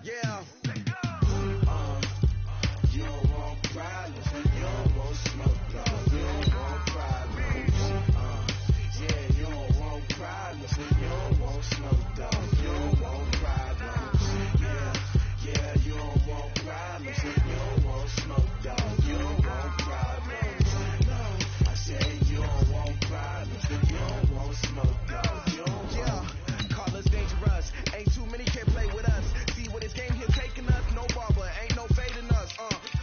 Yeah. You don't want problems. You don't want smoke, dog. You don't want problems. Yeah, you don't want problems. You don't want smoke, dog. You don't want problems. Yeah, you don't want problems. You don't want smoke, dog. You don't want problems. No, I said you don't want problems. You don't want smoke, dog. You don't want. Call us dangerous. Ain't too many can play with us. See what this game here taking us. No barber, ain't no fading us.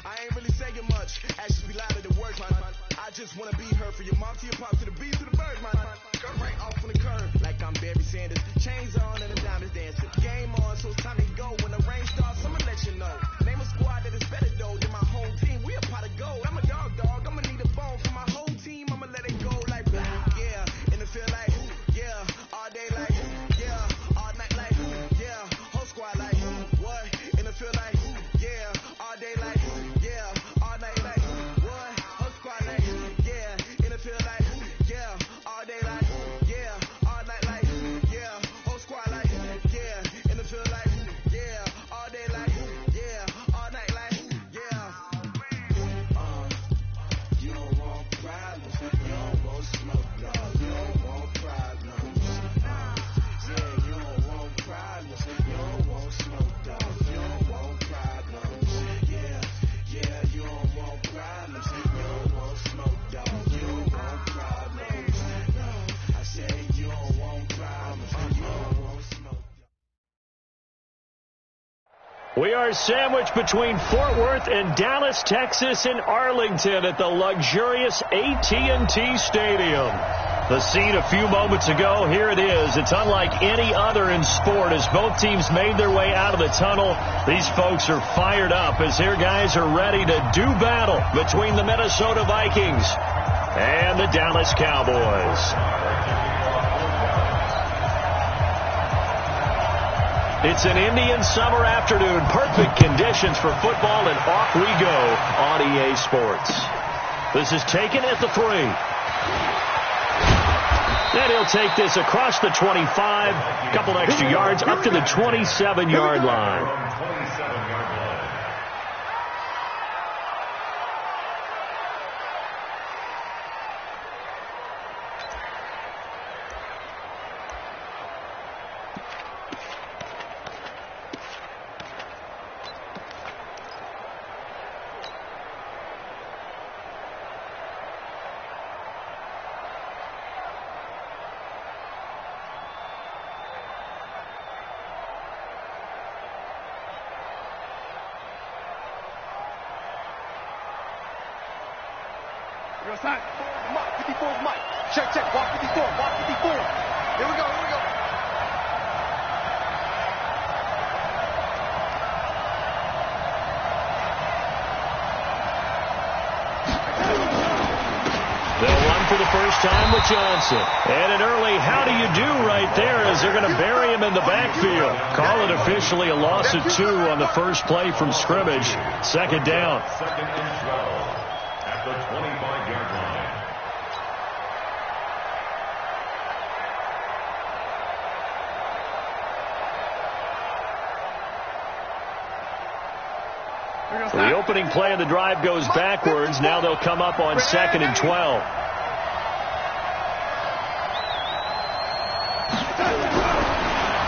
I ain't really saying much. Actions be louder than words, man. I just wanna be heard from your mom to your pop to the beat to the bird, man. Cut right off on the curb, like I'm Barry Sanders. Chains on and the diamonds dancing. Game on, so it's time to go. When the rain starts, I'ma let you know. Name a squad that is better though than my whole team. We a pot of gold. I'm a dog. I'ma need a bone for my whole team. I'ma let it go like yeah. In the field like yeah. All day like yeah. All night like yeah. Whole squad like what? In the field like yeah. All day like yeah. All night like what? Whole squad like yeah. In the field like yeah. All day like yeah. All night like yeah. Whole squad like yeah. In the field like yeah. All day like yeah. All night like yeah. You don't want problems. You don't want smoke, dog. You don't want problems. Yeah, you don't want problems. You don't want smoke, dog. You don't want problems. Yeah, you don't want problems. You don't want smoke, dog. You don't want problems. No, I say you don't want problems. You don't want smoke. We are sandwiched between Fort Worth and Dallas, Texas, in Arlington at the luxurious AT&T Stadium. The scene a few moments ago, here it is. It's unlike any other in sport as both teams made their way out of the tunnel. These folks are fired up as their guys are ready to do battle between the Minnesota Vikings and the Dallas Cowboys. It's an Indian summer afternoon. Perfect conditions for football, and off we go on EA Sports. This is taken at the 3. And he'll take this across the 25, a couple extra yards up to the 27-yard line. Sign. Mike, 54's Mike. Check. Walk 54. Here we go. They'll run for the first time with Johnson. And an early how do you do right there as they're going to bury him in the backfield. Call it officially a loss of 2 on the first play from scrimmage. Second down. Second and 12 at the 25-yard line. The opening play of the drive goes backwards. Now they'll come up on 2nd and 12.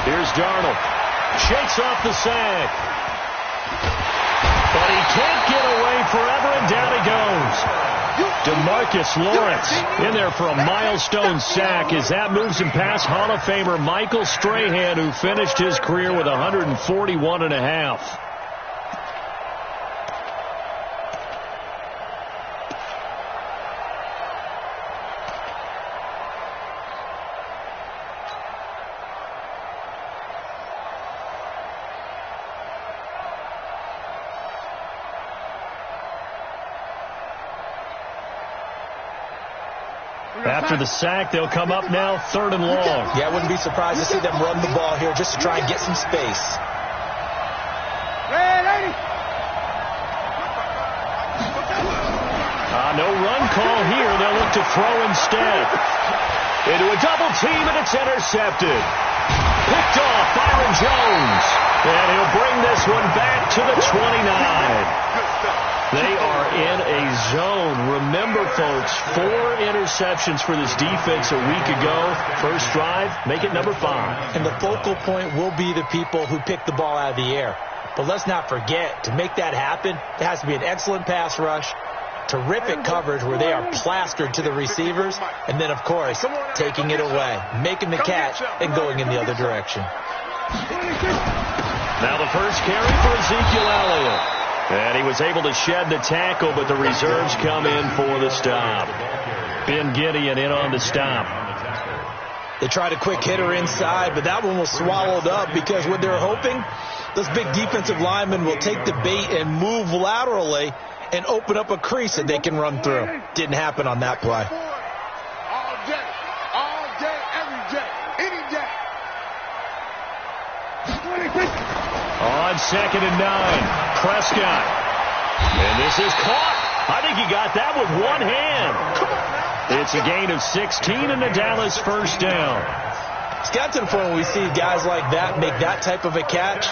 Here's Darnold. Shakes off the sack. But he can't get away forever, and down he goes. DeMarcus Lawrence in there for a milestone sack as that moves him past Hall of Famer Michael Strahan, who finished his career with 141.5. After the sack, they'll come up now 3rd and long. Yeah, I wouldn't be surprised to see them run the ball here just to try and get some space. No run call here. They'll look to throw instead. Into a double team, and it's intercepted. Picked picked off Byron Jones. And he'll bring this one back to the 29. They are in a zone. Remember, folks, 4 interceptions for this defense a week ago. First drive, make it number 5. And the focal point will be the people who pick the ball out of the air. But let's not forget, to make that happen, there has to be an excellent pass rush, terrific coverage where they are plastered to the receivers, and then, of course, taking it away, making the catch, and going in the other direction. Now the first carry for Ezekiel Elliott. And he was able to shed the tackle, but the reserves come in for the stop. Ben Gideon in on the stop. They tried a quick hitter inside, but that one was swallowed up because what they're hoping, those big defensive linemen will take the bait and move laterally and open up a crease that they can run through. Didn't happen on that play. All day, every day. On 2nd and 9, Prescott. And this is caught. I think he got that with one hand. It's a gain of 16 and the Dallas first down. It's got to the point when we see guys like that make that type of a catch.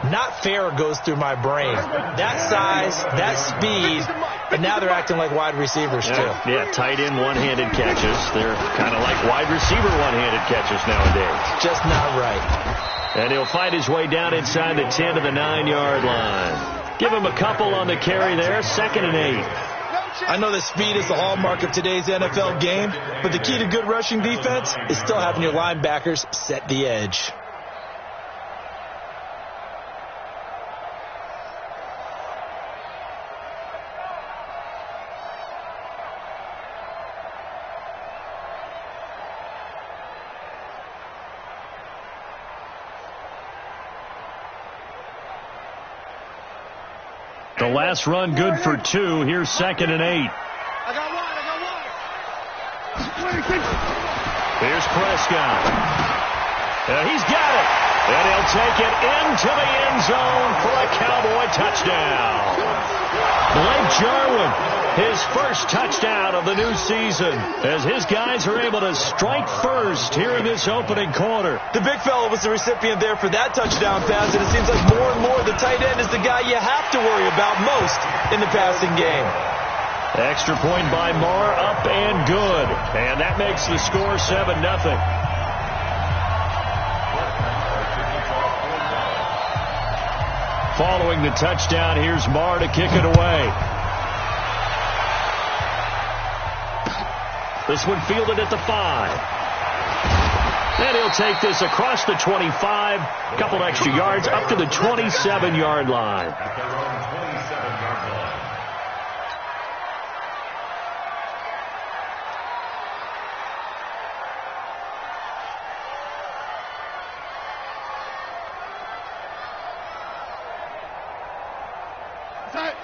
Not fair goes through my brain. That size, that speed, and now they're acting like wide receivers too. Yeah, tight end one-handed catches. They're kind of like wide receiver one-handed catches nowadays. Just not right. And he'll fight his way down inside the 10 to the 9-yard line. Give him a couple on the carry there, 2nd and 8. I know that speed is the hallmark of today's NFL game, but the key to good rushing defense is still having your linebackers set the edge. The last run good for 2. Here's 2nd and 8. I got one. Here's Prescott. He's got it. And he'll take it into the end zone for a Cowboy touchdown. Blake Jarwin, his first touchdown of the new season, as his guys are able to strike first here in this opening quarter. The big fella was the recipient there for that touchdown pass, and it seems like more and more the tight end is the guy you have to worry about most in the passing game. Extra point by Marr, up and good. And that makes the score 7-0. Following the touchdown, here's Marr to kick it away. This one fielded at the 5. And he'll take this across the 25, a couple extra yards up to the 27-yard line.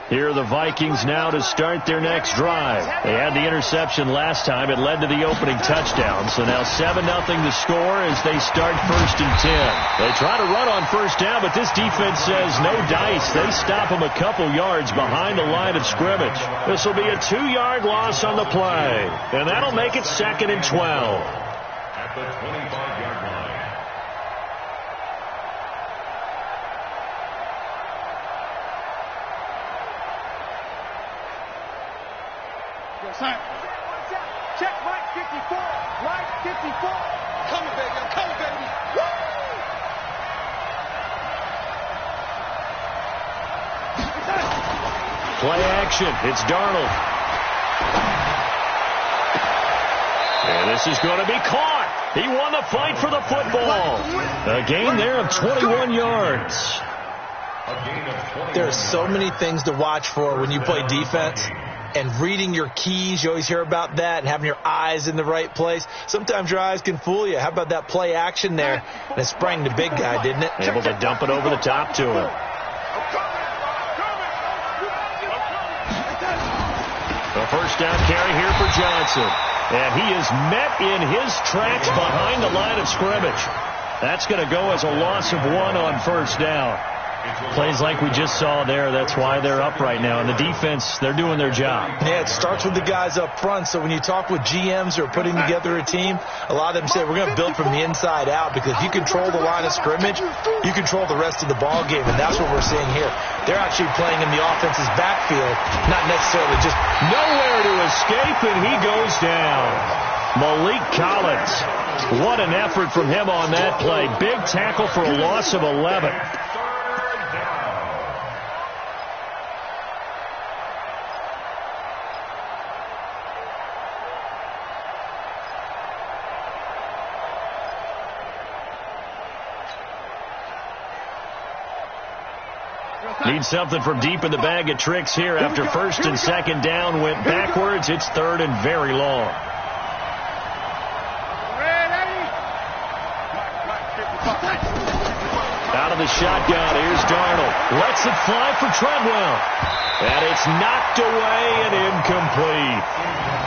Here are the Vikings now to start their next drive. They had the interception last time. It led to the opening touchdown. So now 7-0 the score as they start 1st and 10. They try to run on first down, but this defense says no dice. They stop them a couple yards behind the line of scrimmage. This will be a 2-yard loss on the play. And that'll make it 2nd and 12. At the 25-yard line. Check right 54. Right 54. Coming, baby. I'm coming, baby. Woo! Play action. It's Darnold. And this is going to be caught. He won the fight for the football. A gain there of 21 yards. There are so many things to watch for when you play defense. And reading your keys, you always hear about that, and having your eyes in the right place. Sometimes your eyes can fool you. How about that play action there? And it sprang the big guy, didn't it? Able to dump it over the top to him. The first down carry here for Johnson. And he is met in his tracks behind the line of scrimmage. That's going to go as a loss of 1 on first down. Plays like we just saw there, that's why they're up right now. And the defense, they're doing their job. Yeah, it starts with the guys up front. So when you talk with GMs who are putting together a team, a lot of them say we're going to build from the inside out, because if you control the line of scrimmage, you control the rest of the ball game, and that's what we're seeing here. They're actually playing in the offense's backfield, not necessarily just nowhere to escape, and he goes down. Malik Collins, what an effort from him on that play. Big tackle for a loss of 11. Need something from deep in the bag of tricks here after first and second down went backwards. It's third and very long. Out of the shotgun, here's Darnold. Lets it fly for Treadwell. And it's knocked away and incomplete.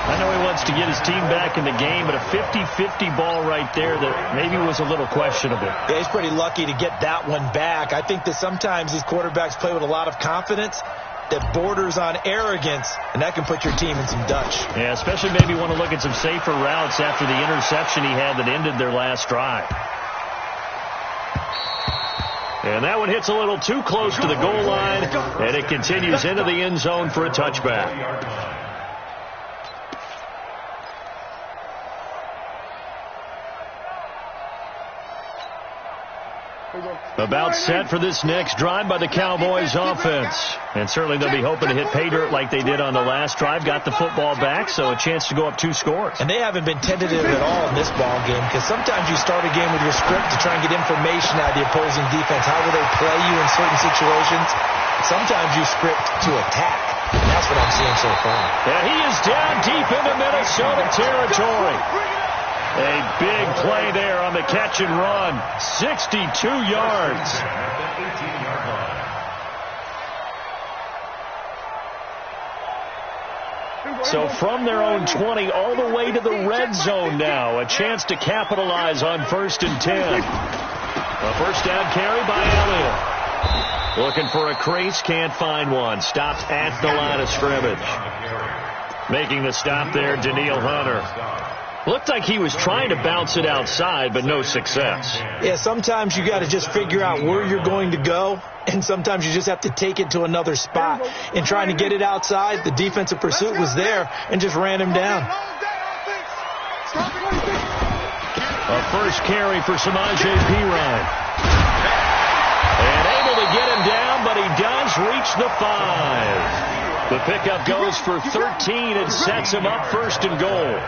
I know he wants to get his team back in the game, but a 50-50 ball right there that maybe was a little questionable. Yeah, he's pretty lucky to get that one back. I think that sometimes these quarterbacks play with a lot of confidence that borders on arrogance, and that can put your team in some Dutch. Yeah, especially maybe want to look at some safer routes after the interception he had that ended their last drive. And that one hits a little too close to the goal line, and it continues into the end zone for a touchback. About set for this next drive by the Cowboys offense. And certainly they'll be hoping to hit pay dirt like they did on the last drive. Got the football back, so a chance to go up 2 scores. And they haven't been tentative at all in this ball game, because sometimes you start a game with your script to try and get information out of the opposing defense. How will they play you in certain situations? Sometimes you script to attack. And that's what I'm seeing so far. And he is down deep into Minnesota territory. A big play there on the catch and run. 62 yards. So from their own 20 all the way to the red zone now. A chance to capitalize on 1st and 10. A first down carry by Elliott. Looking for a crease, can't find one. Stopped at the line of scrimmage. Making the stop there, Danielle Hunter. Looked like he was trying to bounce it outside, but no success. Yeah, sometimes you got to just figure out where you're going to go, and sometimes you just have to take it to another spot. In trying to get it outside, the defensive pursuit was there and just ran him down. A first carry for Samaje Perine. And able to get him down, but he does reach the 5. The pickup goes for 13 and sets him up 1st and goal.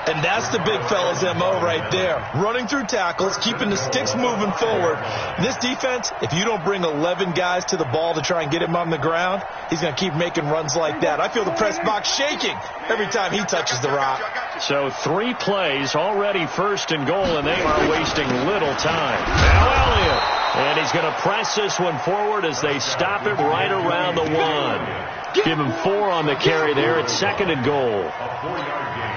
And that's the big fella's MO right there. Running through tackles, keeping the sticks moving forward. This defense, if you don't bring 11 guys to the ball to try and get him on the ground, he's going to keep making runs like that. I feel the press box shaking every time he touches the rock. So 3 plays, already 1st and goal, and they are wasting little time. Now Elliott. And he's going to press this one forward as they stop it right around the 1. Give him 4 on the carry there. It's 2nd and goal.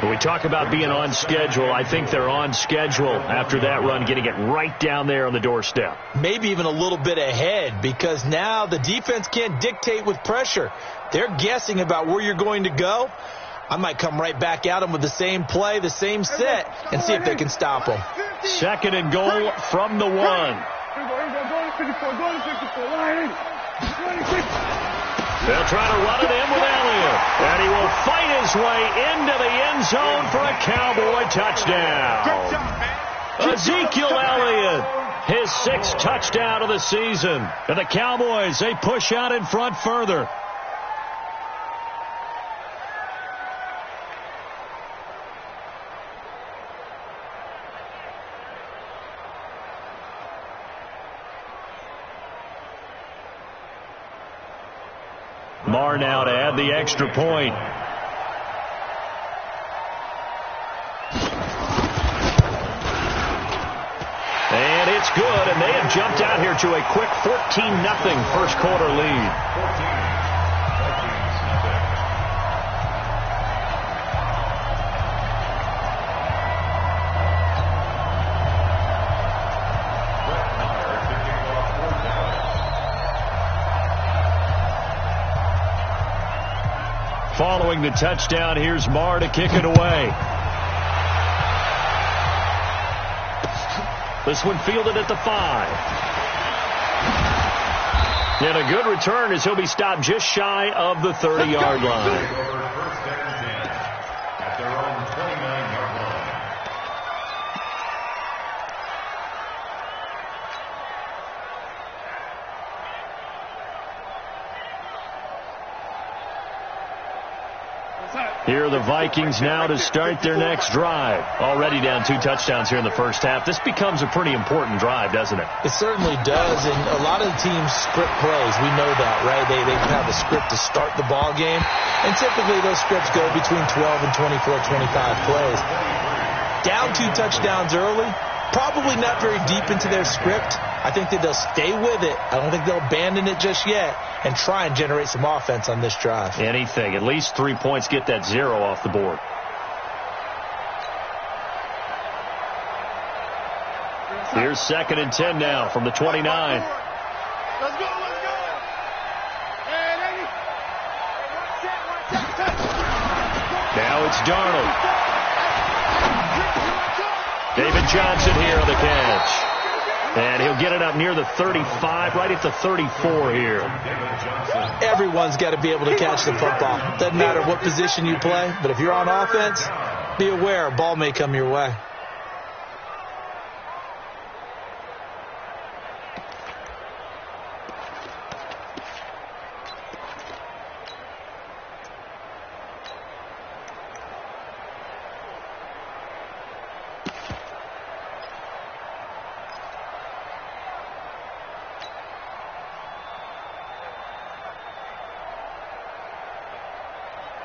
When we talk about being on schedule, I think they're on schedule after that run, getting it right down there on the doorstep. Maybe even a little bit ahead, because now the defense can't dictate with pressure. They're guessing about where you're going to go. I might come right back at them with the same play, the same set, and see if they can stop them. 2nd and goal from the 1. They'll try to run it in with Elliott. And he will fight his way into the end zone for a Cowboy touchdown. Ezekiel Elliott, his 6th touchdown of the season. And the Cowboys, they push out in front further. Marr now to add the extra point. And it's good, and they have jumped out here to a quick 14-0 first quarter lead. Following the touchdown, here's Marr to kick it away. This one fielded at the 5. And a good return as he'll be stopped just shy of the 30-yard line. Here are the Vikings now to start their next drive. Already down 2 touchdowns here in the first half. This becomes a pretty important drive, doesn't it? It certainly does, and a lot of the teams script plays. We know that, right? They have a script to start the ball game, and typically those scripts go between 12 and 24, 25 plays. Down 2 touchdowns early, probably not very deep into their script. I think that they'll stay with it. I don't think they'll abandon it just yet and try and generate some offense on this drive. Anything. At least 3 points, get that 0 off the board. Here's 2nd and 10 now from the 29. Let's go. Now it's Darnold. David Johnson here on the catch. And he'll get it up near the 35, right at the 34 here. Everyone's got to be able to catch the football. Doesn't matter what position you play, but if you're on offense, be aware a ball may come your way.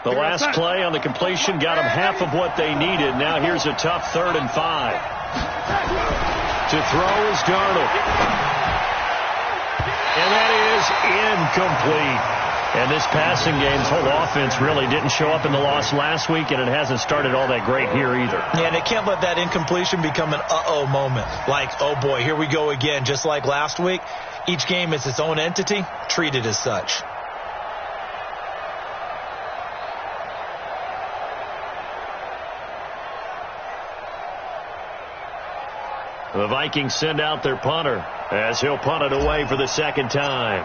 The last play on the completion got them half of what they needed. Now here's a tough 3rd and 5. To throw is Darnold. And that is incomplete. And this passing game's whole offense really didn't show up in the loss last week, and it hasn't started all that great here either. Yeah, and they can't let that incompletion become an uh-oh moment. Like, oh boy, here we go again. Just like last week, each game is its own entity, treated as such. The Vikings send out their punter as he'll punt it away for the 2nd time.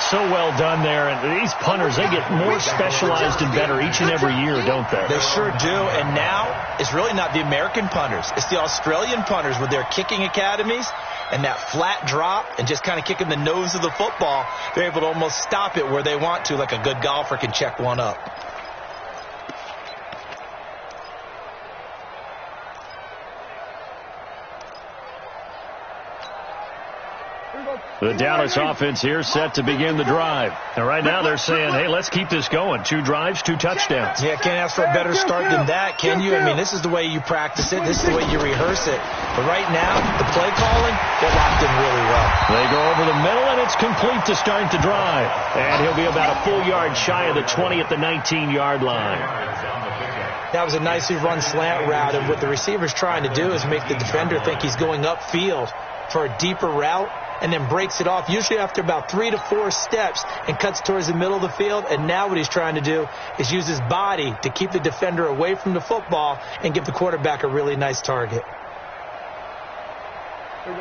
So well done there. And these punters, they get more specialized and better each and every year, don't they? They sure do. And now it's really not the American punters. It's the Australian punters with their kicking academies and that flat drop and just kind of kicking the nose of the football. They're able to almost stop it where they want to, like a good golfer can check one up. The Dallas offense here set to begin the drive. And right now they're saying, hey, let's keep this going. 2 drives, 2 touchdowns. Yeah, can't ask for a better start than that, can you? I mean, this is the way you practice it. This is the way you rehearse it. But right now, the play calling, they're locked in really well. They go over the middle, and it's complete to start the drive. And he'll be about a full yard shy of the 20 at the 19-yard line. That was a nicely run slant route, and what the receiver's trying to do is make the defender think he's going upfield for a deeper route, and then breaks it off, usually after about 3 to 4 steps, and cuts towards the middle of the field. And now what he's trying to do is use his body to keep the defender away from the football and give the quarterback a really nice target.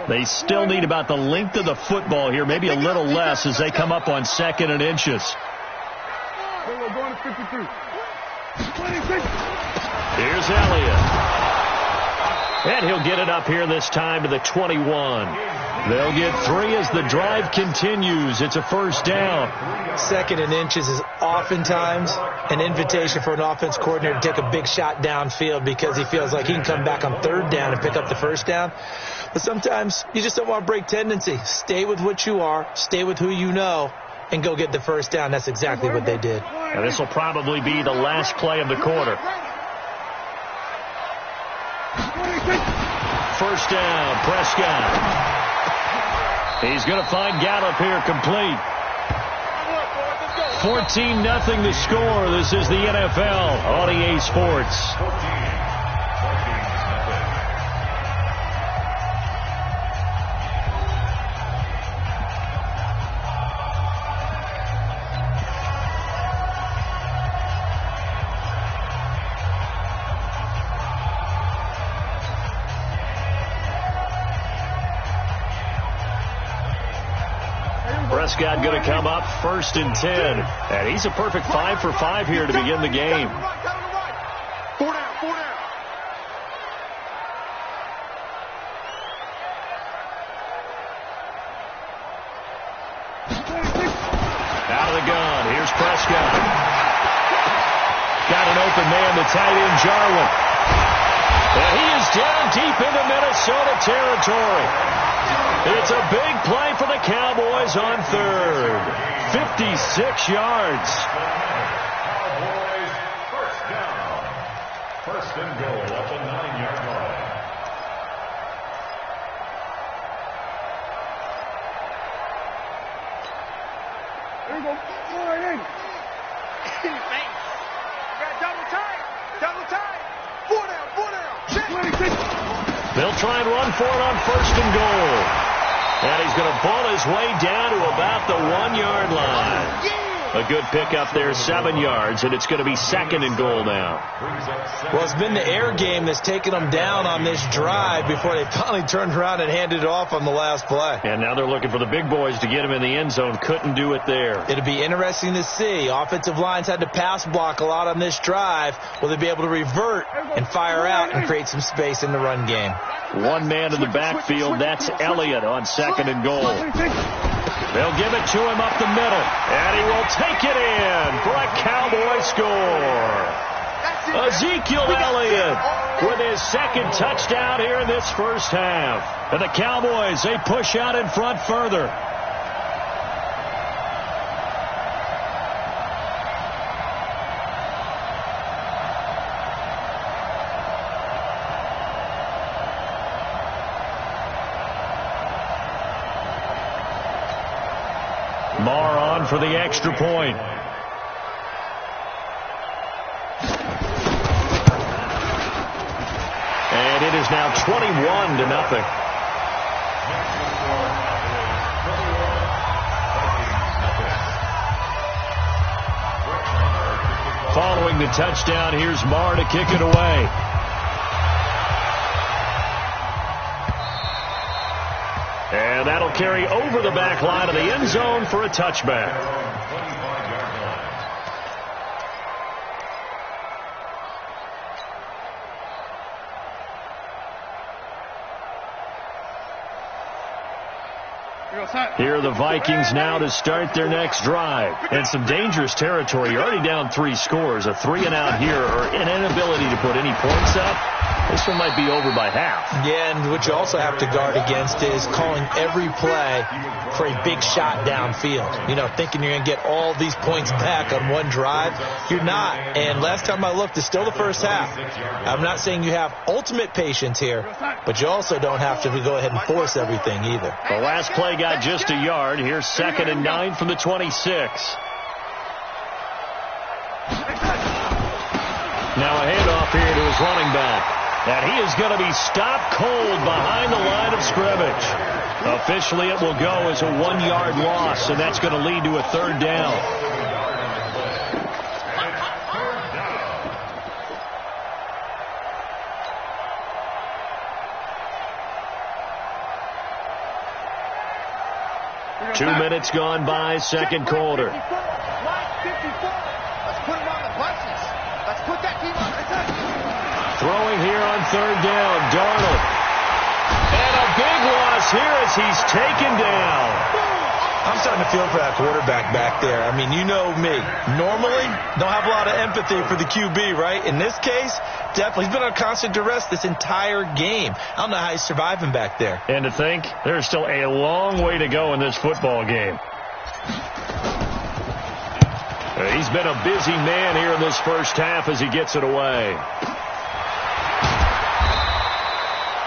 They still need about the length of the football here, maybe a little less as they come up on 2nd and inches. Here's Elliott. And he'll get it up here this time to the 21. They'll get 3 as the drive continues. It's a 1st down. 2nd and inches is oftentimes an invitation for an offense coordinator to take a big shot downfield because he feels like he can come back on 3rd down and pick up the 1st down. But sometimes you just don't want to break tendency. Stay with what you are, stay with who you know, and go get the 1st down. That's exactly what they did. And this will probably be the last play of the quarter. 1st down, Prescott. He's going to find Gallup here complete. 14-0 the score. This is the NFL on EA Sports. Prescott going to come up 1st and 10. And he's a perfect 5 for 5 here to begin the game. 4 down, 4 down. Out of the gun. Here's Prescott. Got an open man, the tight end, Jarwin. And he is down deep into Minnesota territory. It's a big play for the Cowboys on 3rd. 56 yards. Cowboys first down. 1st and goal at the 9-yard line. There you go. All right, thanks. Got double tight. Double tight. 4 down, 4 down. They'll try and run for it on 1st and goal. And he's going to ball his way down to about the 1-yard line. A good pickup there, 7 yards, and it's going to be 2nd and goal now. Well, it's been the air game that's taken them down on this drive before they finally turned around and handed it off on the last play. And now they're looking for the big boys to get him in the end zone. Couldn't do it there. It'll be interesting to see. Offensive lines had to pass block a lot on this drive. Will they be able to revert and fire out and create some space in the run game? One man in the backfield. That's Elliott on 2nd and goal. They'll give it to him up the middle, and he will take it in for a Cowboy score. Ezekiel Elliott with his 2nd touchdown here in this first half. And the Cowboys, they push out in front further. Marr on for the extra point. And it is now 21-0. Following the touchdown, here's Marr to kick it away. And that'll carry over the back line of the end zone for a touchback. Here are the Vikings now to start their next drive. And some dangerous territory. You're already down 3 scores. A 3-and-out here or an inability to put any points up. This one might be over by half. Yeah, and what you also have to guard against is calling every play for a big shot downfield. You know, thinking you're going to get all these points back on one drive. You're not. And last time I looked, it's still the first half. I'm not saying you have ultimate patience here, but you also don't have to go ahead and force everything either. The last play got just a yard. Here's 2nd and 9 from the 26. Now a handoff here to his running back. And he is going to be stopped cold behind the line of scrimmage. Officially, it will go as a 1-yard loss, and that's going to lead to a 3rd down. Two minutes gone by, 2nd quarter. Line 54. Let's put him on the buses. Let's put that team on the buses. Throwing here on 3rd down, Darnold. And a big loss here as he's taken down. I'm starting to feel for that quarterback back there. I mean, you know me. Normally, don't have a lot of empathy for the QB, right? In this case, definitely. He's been on constant duress this entire game. I don't know how he's surviving back there. And to think, there's still a long way to go in this football game. He's been a busy man here in this first half as he gets it away.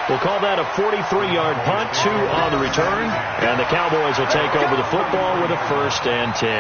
We'll call that a 43-yard punt, 2 on the return. And the Cowboys will take over the football with a 1st and 10.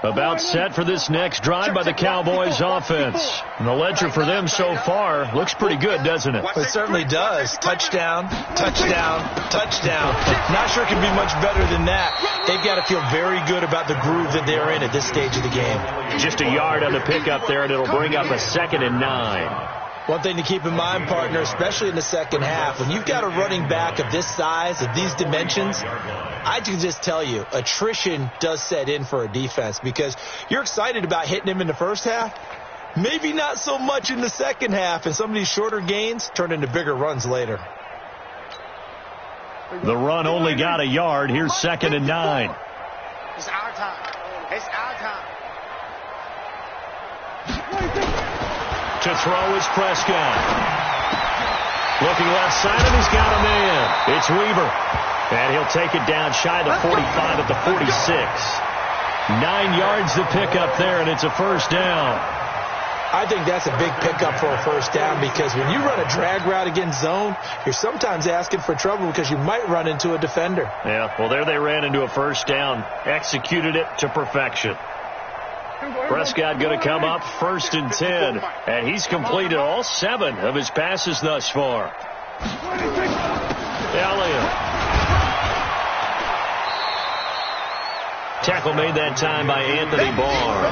About set for this next drive by the Cowboys offense. And the ledger for them so far looks pretty good, doesn't it? It certainly does. Touchdown, touchdown, touchdown. Not sure it can be much better than that. They've got to feel very good about the groove that they're in at this stage of the game. Just a yard on the pickup there, and it'll bring up a 2nd and 9. One thing to keep in mind, partner, especially in the second half, when you've got a running back of this size, of these dimensions, I can just tell you, attrition does set in for a defense because you're excited about hitting him in the first half, maybe not so much in the second half, and some of these shorter gains turn into bigger runs later. The run only got a yard. Here's 2nd and 9. It's our time. It's our time. To throw is Prescott. Looking left side, and he's got a man. It's Weaver. And he'll take it down shy of the 45 at the 46. 9 yards to pick up there, and it's a first down. I think that's a big pickup for a first down because when you run a drag route against zone, you're sometimes asking for trouble because you might run into a defender. Yeah, well, there they ran into a first down. Executed it to perfection. Prescott going to come up 1st and 10, and he's completed all 7 of his passes thus far. Elliott. Tackle made that time by Anthony Barr.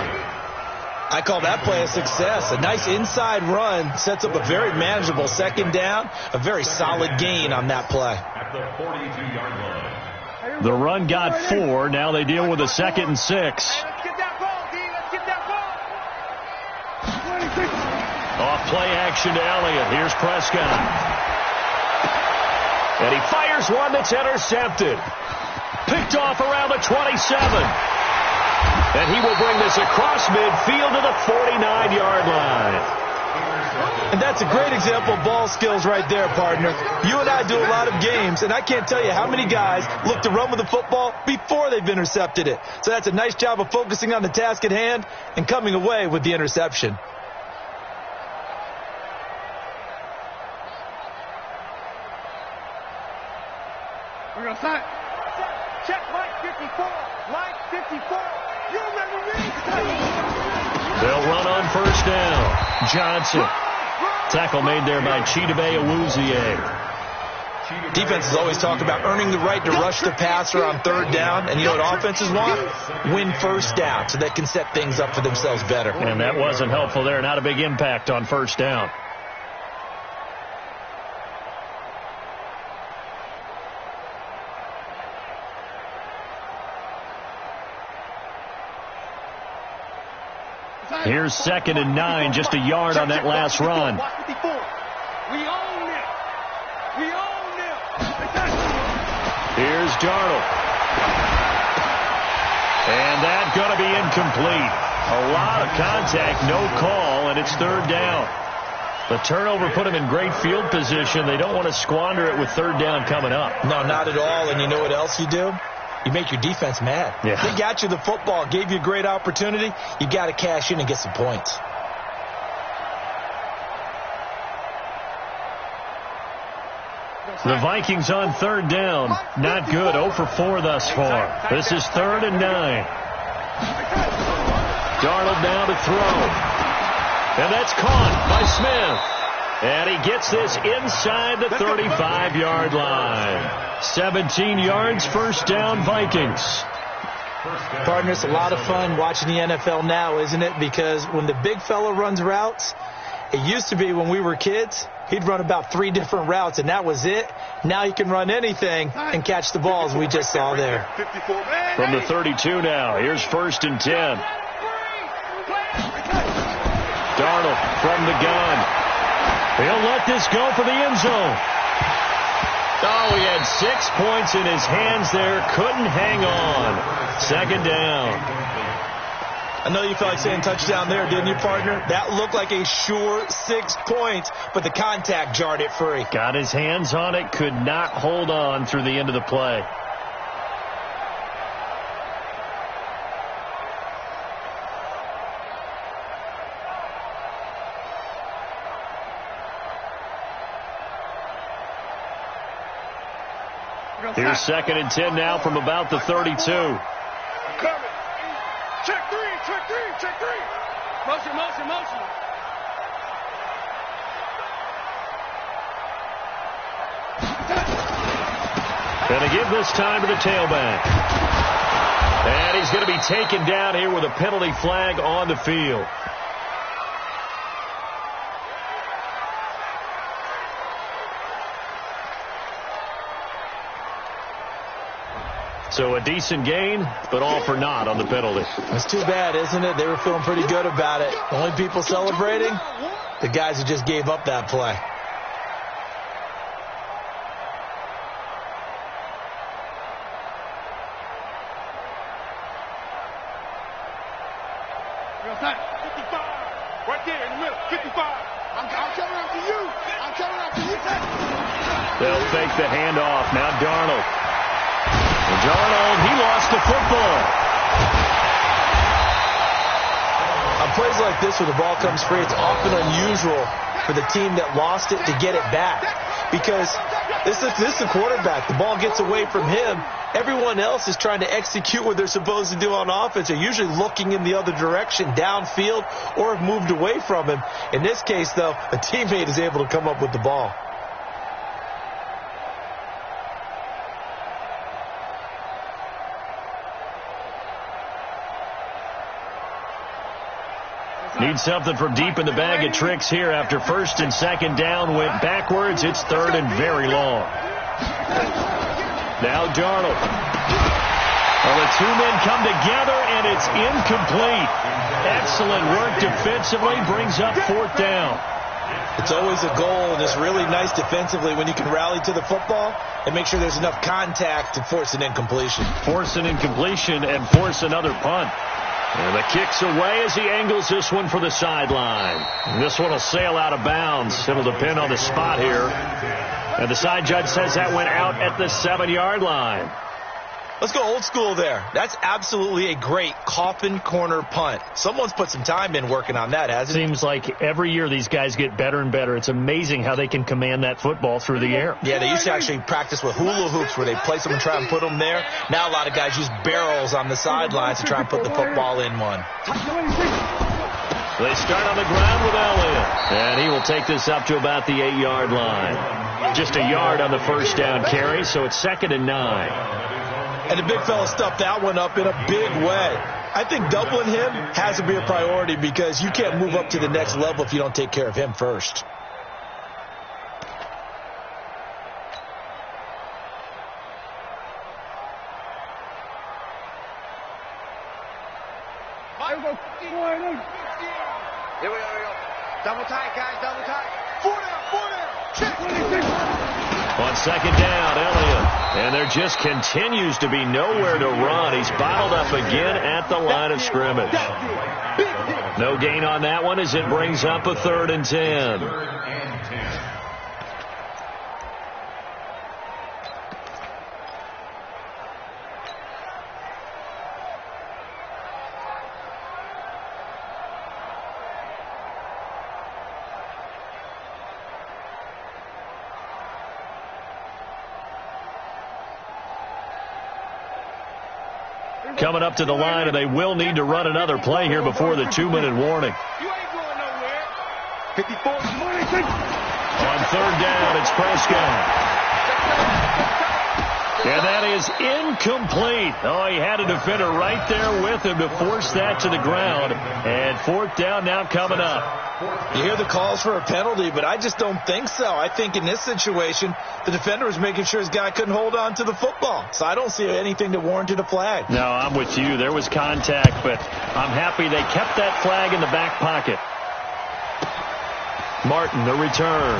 I call that play a success. A nice inside run sets up a very manageable second down, a very solid gain on that play. At the 42-yard line. The run got 4. Now they deal with a 2nd and 6. Let's get that ball, D. Let's get that ball. Off play action to Elliott. Here's Prescott. And he fires one that's intercepted. Picked off around the 27. And he will bring this across midfield to the 49-yard line. And that's a great example of ball skills right there, partner. You and I do a lot of games, and I can't tell you how many guys look to run with the football before they've intercepted it. So that's a nice job of focusing on the task at hand and coming away with the interception. We're going to sign. Check Mike 54. Mike 54. You remember me? They'll run on first down. Johnson. Tackle made there by Chidobe Awuzie. Defenses always talk about earning the right to rush the passer on 3rd down. And you know what offenses want? Win first down so they can set things up for themselves better. And that wasn't helpful there. Not a big impact on first down. Here's 2nd and 9, just a yard on that last run. We own it. We own it. Here's Darnold. And that's going to be incomplete. A lot of contact, no call, and it's 3rd down. The turnover put him in great field position. They don't want to squander it with 3rd down coming up. No, not at all. And you know what else you do? You make your defense mad. Yeah. They got you the football, gave you a great opportunity. You got to cash in and get some points. The Vikings on 3rd down. Not good. 0 for 4 thus far. This is 3rd and 9. Darnold now to throw. And that's caught by Smith. And he gets this inside the 35-yard line. 17 yards, first down, Vikings. Partner, it's a lot of fun watching the NFL now, isn't it? Because when the big fella runs routes, it used to be when we were kids, he'd run about 3 different routes, and that was it. Now he can run anything and catch the balls we just saw there. From the 32 now, here's 1st and 10. Darnold from the gun. He'll let this go for the end zone. Oh, he had 6 points in his hands there. Couldn't hang on. 2nd down. I know you felt like saying touchdown there, didn't you, partner? That looked like a sure 6 points, but the contact jarred it free. Got his hands on it. Could not hold on through the end of the play. Here's 2nd and 10 now from about the 32. Check three, check three, check three. Motion, motion, motion. Going to give this time to the tailback. And he's going to be taken down here with a penalty flag on the field. So a decent gain, but all for naught on the penalty. It's too bad, isn't it? They were feeling pretty good about it. The only people celebrating, the guys who just gave up that play. Right there in the middle, 55. I'm coming after you. I'm coming after you. They'll fake the handoff. Now Darnold. And Darnold, he lost the football. On plays like this where the ball comes free, it's often unusual for the team that lost it to get it back. Because this is the quarterback. The ball gets away from him. Everyone else is trying to execute what they're supposed to do on offense. They're usually looking in the other direction, downfield, or have moved away from him. In this case, though, a teammate is able to come up with the ball. Need something from deep in the bag of tricks here after first and second down went backwards. It's third and very long. Now Darnold. Well, the two men come together, and it's incomplete. Excellent work defensively, brings up fourth down. It's always a goal, and it's really nice defensively when you can rally to the football and make sure there's enough contact to force an incompletion. Force an incompletion and force another punt. And the kick's away as he angles this one for the sideline. And this one will sail out of bounds. It'll depend on the spot here. And the side judge says that went out at the 7-yard line. Let's go old school there. That's absolutely a great coffin corner punt. Someone's put some time in working on that, hasn't it? Seems like every year these guys get better and better. It's amazing how they can command that football through the air. Yeah, they used to actually practice with hula hoops where they place them and try and put them there. Now a lot of guys use barrels on the sidelines to try and put the football in one. They start on the ground with Elliott. And he will take this up to about the 8-yard line. Just a yard on the first down carry, so it's 2nd and 9. And the big fella stuffed that one up in a big way. I think doubling him has to be a priority because you can't move up to the next level if you don't take care of him first. Here we go. Double tight, guys, double tight. 4 down. Check. On second down, Elliott. And there just continues to be nowhere to run. He's bottled up again at the line of scrimmage. No gain on that one as it brings up a 3rd and 10. Coming up to the line, and they will need to run another play here before the 2-minute warning. You ain't going nowhere. 54. On 3rd down, it's Prescott. And that is incomplete. Oh, he had a defender right there with him to force that to the ground. And 4th down now coming up. You hear the calls for a penalty, but I just don't think so. I think in this situation, the defender was making sure his guy couldn't hold on to the football. So I don't see anything that warranted a flag. No, I'm with you. There was contact, but I'm happy they kept that flag in the back pocket. Martin, the return.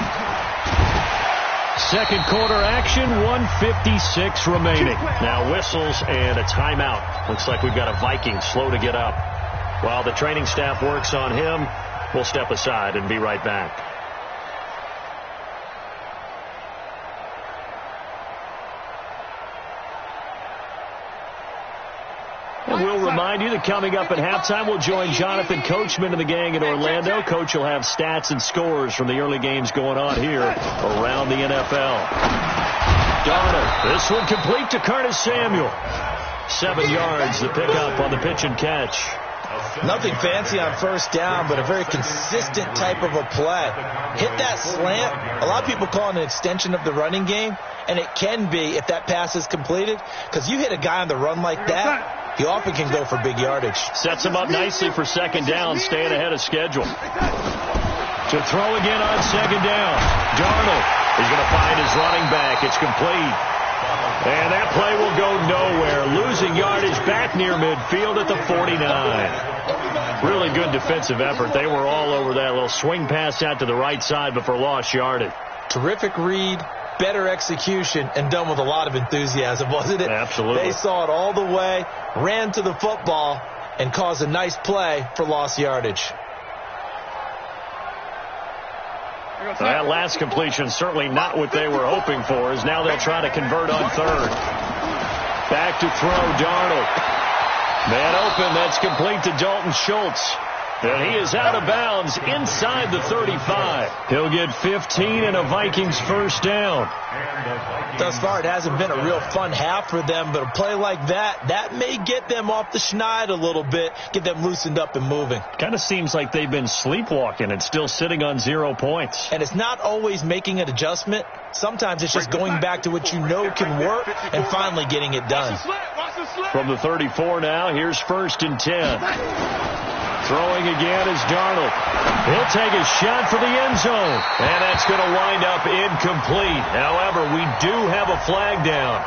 Second quarter action, 1:56 remaining. Now whistles and a timeout. Looks like we've got a Viking slow to get up. While the training staff works on him, we'll step aside and be right back. And we'll remind you that coming up at halftime, we'll join Jonathan Coachman and the gang in Orlando. Coach will have stats and scores from the early games going on here around the NFL. Darnold, this one complete to Curtis Samuel. 7 yards, the pickup on the pitch and catch. Nothing fancy on first down, but a very consistent type of a play. Hit that slant. A lot of people call it an extension of the running game, and it can be if that pass is completed, because you hit a guy on the run like that, he often can go for big yardage. Sets him up nicely for second down, staying ahead of schedule. To throw again on second down. Darnold is going to find his running back. It's complete. And that play will go nowhere. Losing yardage back near midfield at the 49. Really good defensive effort. They were all over that little swing pass out to the right side, but for lost yardage. Terrific read, better execution, and done with a lot of enthusiasm, wasn't it? Absolutely. They saw it all the way, ran to the football, and caused a nice play for lost yardage. That last completion certainly not what they were hoping for, as now they'll try to convert on third. Back to throw, Darnold. Man open, that's complete to Dalton Schultz. And he is out of bounds inside the 35. He'll get 15 and a Vikings first down. Thus far, it hasn't been a real fun half for them, but a play like that may get them off the schneid a little bit, get them loosened up and moving. Kind of seems like they've been sleepwalking and still sitting on 0 points. And it's not always making an adjustment. Sometimes it's just going back to what you know can work and finally getting it done. From the 34 now, here's 1st and 10. Throwing again is Darnold. He'll take a shot for the end zone. And that's going to wind up incomplete. However, we do have a flag down.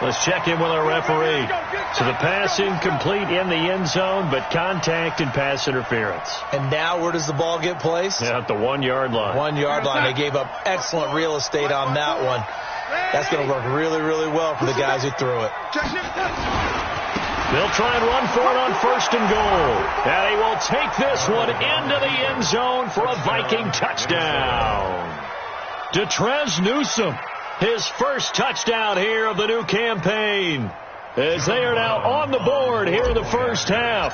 Let's check in with our referee. So the pass incomplete in the end zone, but contact and pass interference. And now where does the ball get placed? Yeah, at the 1 yard line. 1 yard line. They gave up excellent real estate on that one. That's going to work really, really well for the guys who threw it. They'll try and run for it on 1st and goal. And he will take this one into the end zone for a Viking touchdown. Detrez Newsome, his first touchdown here of the new campaign, as they are now on the board here in the first half.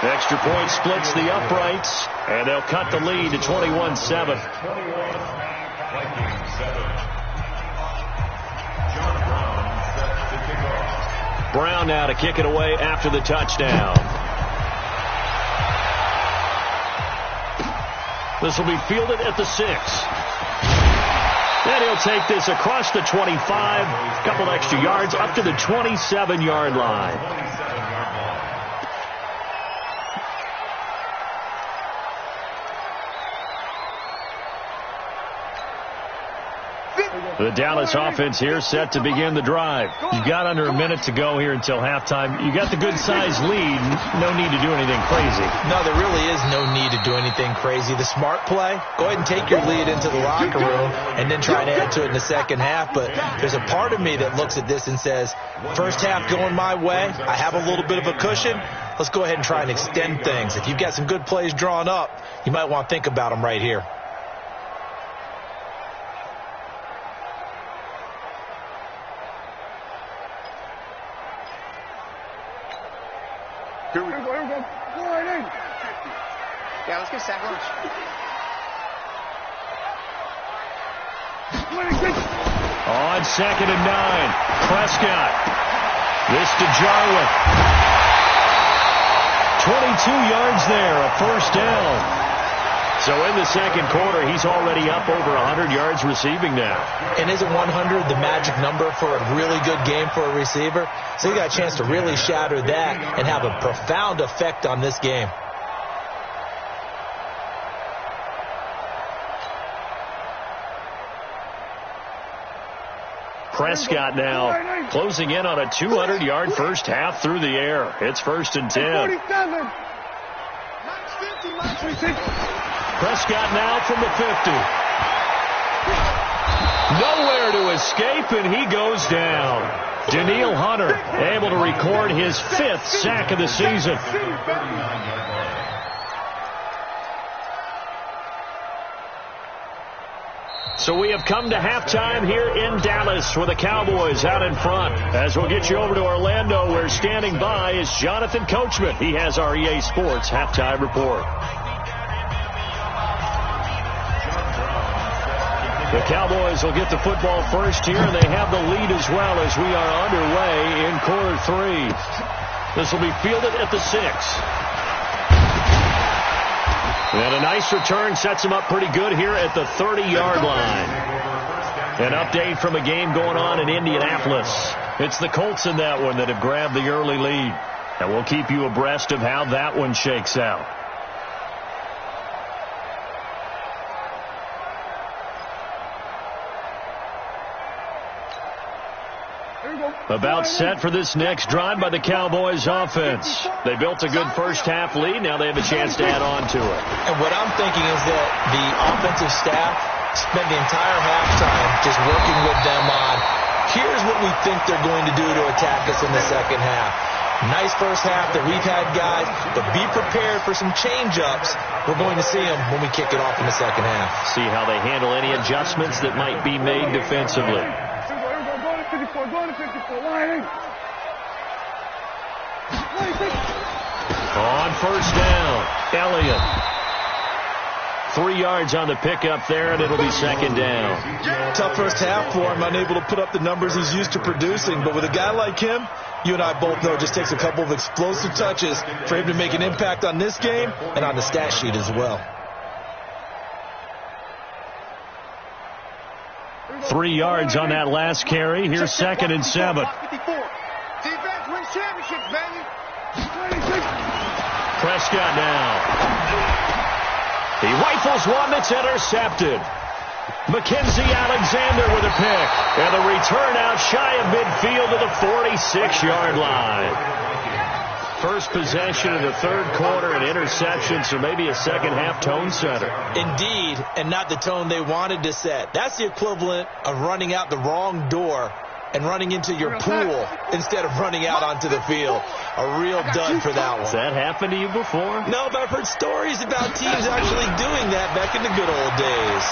Extra point splits the uprights, and they'll cut the lead to 21-7. Brown now to kick it away after the touchdown. This will be fielded at the 6. Then he'll take this across the 25, a couple extra yards up to the 27-yard line. The Dallas offense here set to begin the drive. You've got under a minute to go here until halftime. You got the good-sized lead. No need to do anything crazy. No, there really is no need to do anything crazy. The smart play, go ahead and take your lead into the locker room and then try to add to it in the second half. But there's a part of me that looks at this and says, first half going my way, I have a little bit of a cushion. Let's go ahead and try and extend things. If you've got some good plays drawn up, you might want to think about them right here. Here we go. Go right in. Yeah, let's get sack lunch. On 2nd and 9, Prescott. This to Jarwin. 22 yards there, a first down. So in the second quarter, he's already up over 100 yards receiving now. And isn't 100 the magic number for a really good game for a receiver? So you got a chance to really shatter that and have a profound effect on this game. Prescott now closing in on a 200-yard first half through the air. It's 1st and 10. Prescott now from the 50. Nowhere to escape, and he goes down. Danielle Hunter able to record his 5th sack of the season. So we have come to halftime here in Dallas with the Cowboys out in front. As we'll get you over to Orlando, where standing by is Jonathan Coachman. He has our EA Sports halftime report. The Cowboys will get the football first here, and they have the lead as well as we are underway in quarter 3. This will be fielded at the 6. And a nice return sets him up pretty good here at the 30-yard line. An update from a game going on in Indianapolis. It's the Colts in that one that have grabbed the early lead. And we'll keep you abreast of how that one shakes out. About set for this next drive by the Cowboys offense. They built a good first-half lead. Now they have a chance to add on to it. And what I'm thinking is that the offensive staff spent the entire halftime just working with them on, here's what we think they're going to do to attack us in the second half. Nice first half that we've had, guys, but be prepared for some change-ups. We're going to see them when we kick it off in the second half. See how they handle any adjustments that might be made defensively. On first down, Elliott. 3 yards on the pickup there, and it'll be second down. Tough first half for him, unable to put up the numbers he's used to producing. But with a guy like him, you and I both know it just takes a couple of explosive touches for him to make an impact on this game and on the stat sheet as well. 3 yards on that last carry. Here's second and 7. Defense wins championships, baby. Prescott now. He rifles one that's intercepted. Mackenzie Alexander with a pick. And the return out shy of midfield to the 46-yard line. First possession of the third quarter and interception, so maybe a second-half tone setter. Indeed, and not the tone they wanted to set. That's the equivalent of running out the wrong door and running into your pool instead of running out onto the field. A real dud for that one. Has that happened to you before? No, but I've heard stories about teams actually doing that back in the good old days.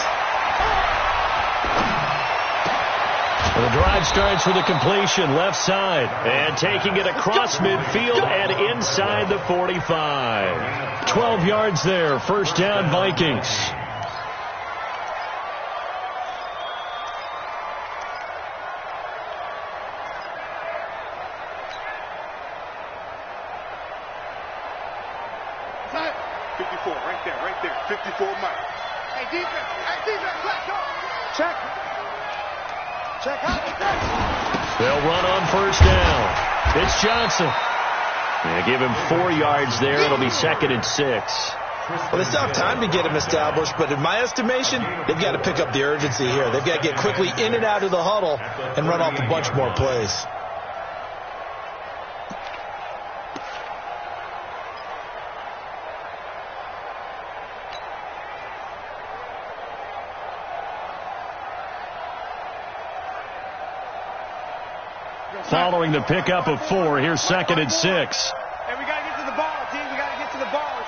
The drive starts with a completion left side and taking it across midfield and inside the 45. 12 yards there. First down, Vikings. Right there. 54 Mike. Hey, defense, let's go. Check out. They'll run on first down. It's Johnson. They give him 4 yards there. It'll be second and 6. Well, they still have time to get him established, but in my estimation, they've got to pick up the urgency here. They've got to get quickly in and out of the huddle and run off a bunch more plays. Following the pickup of 4, here's second and 6. Hey, we got to get to the ball, team. We got to get to the ball.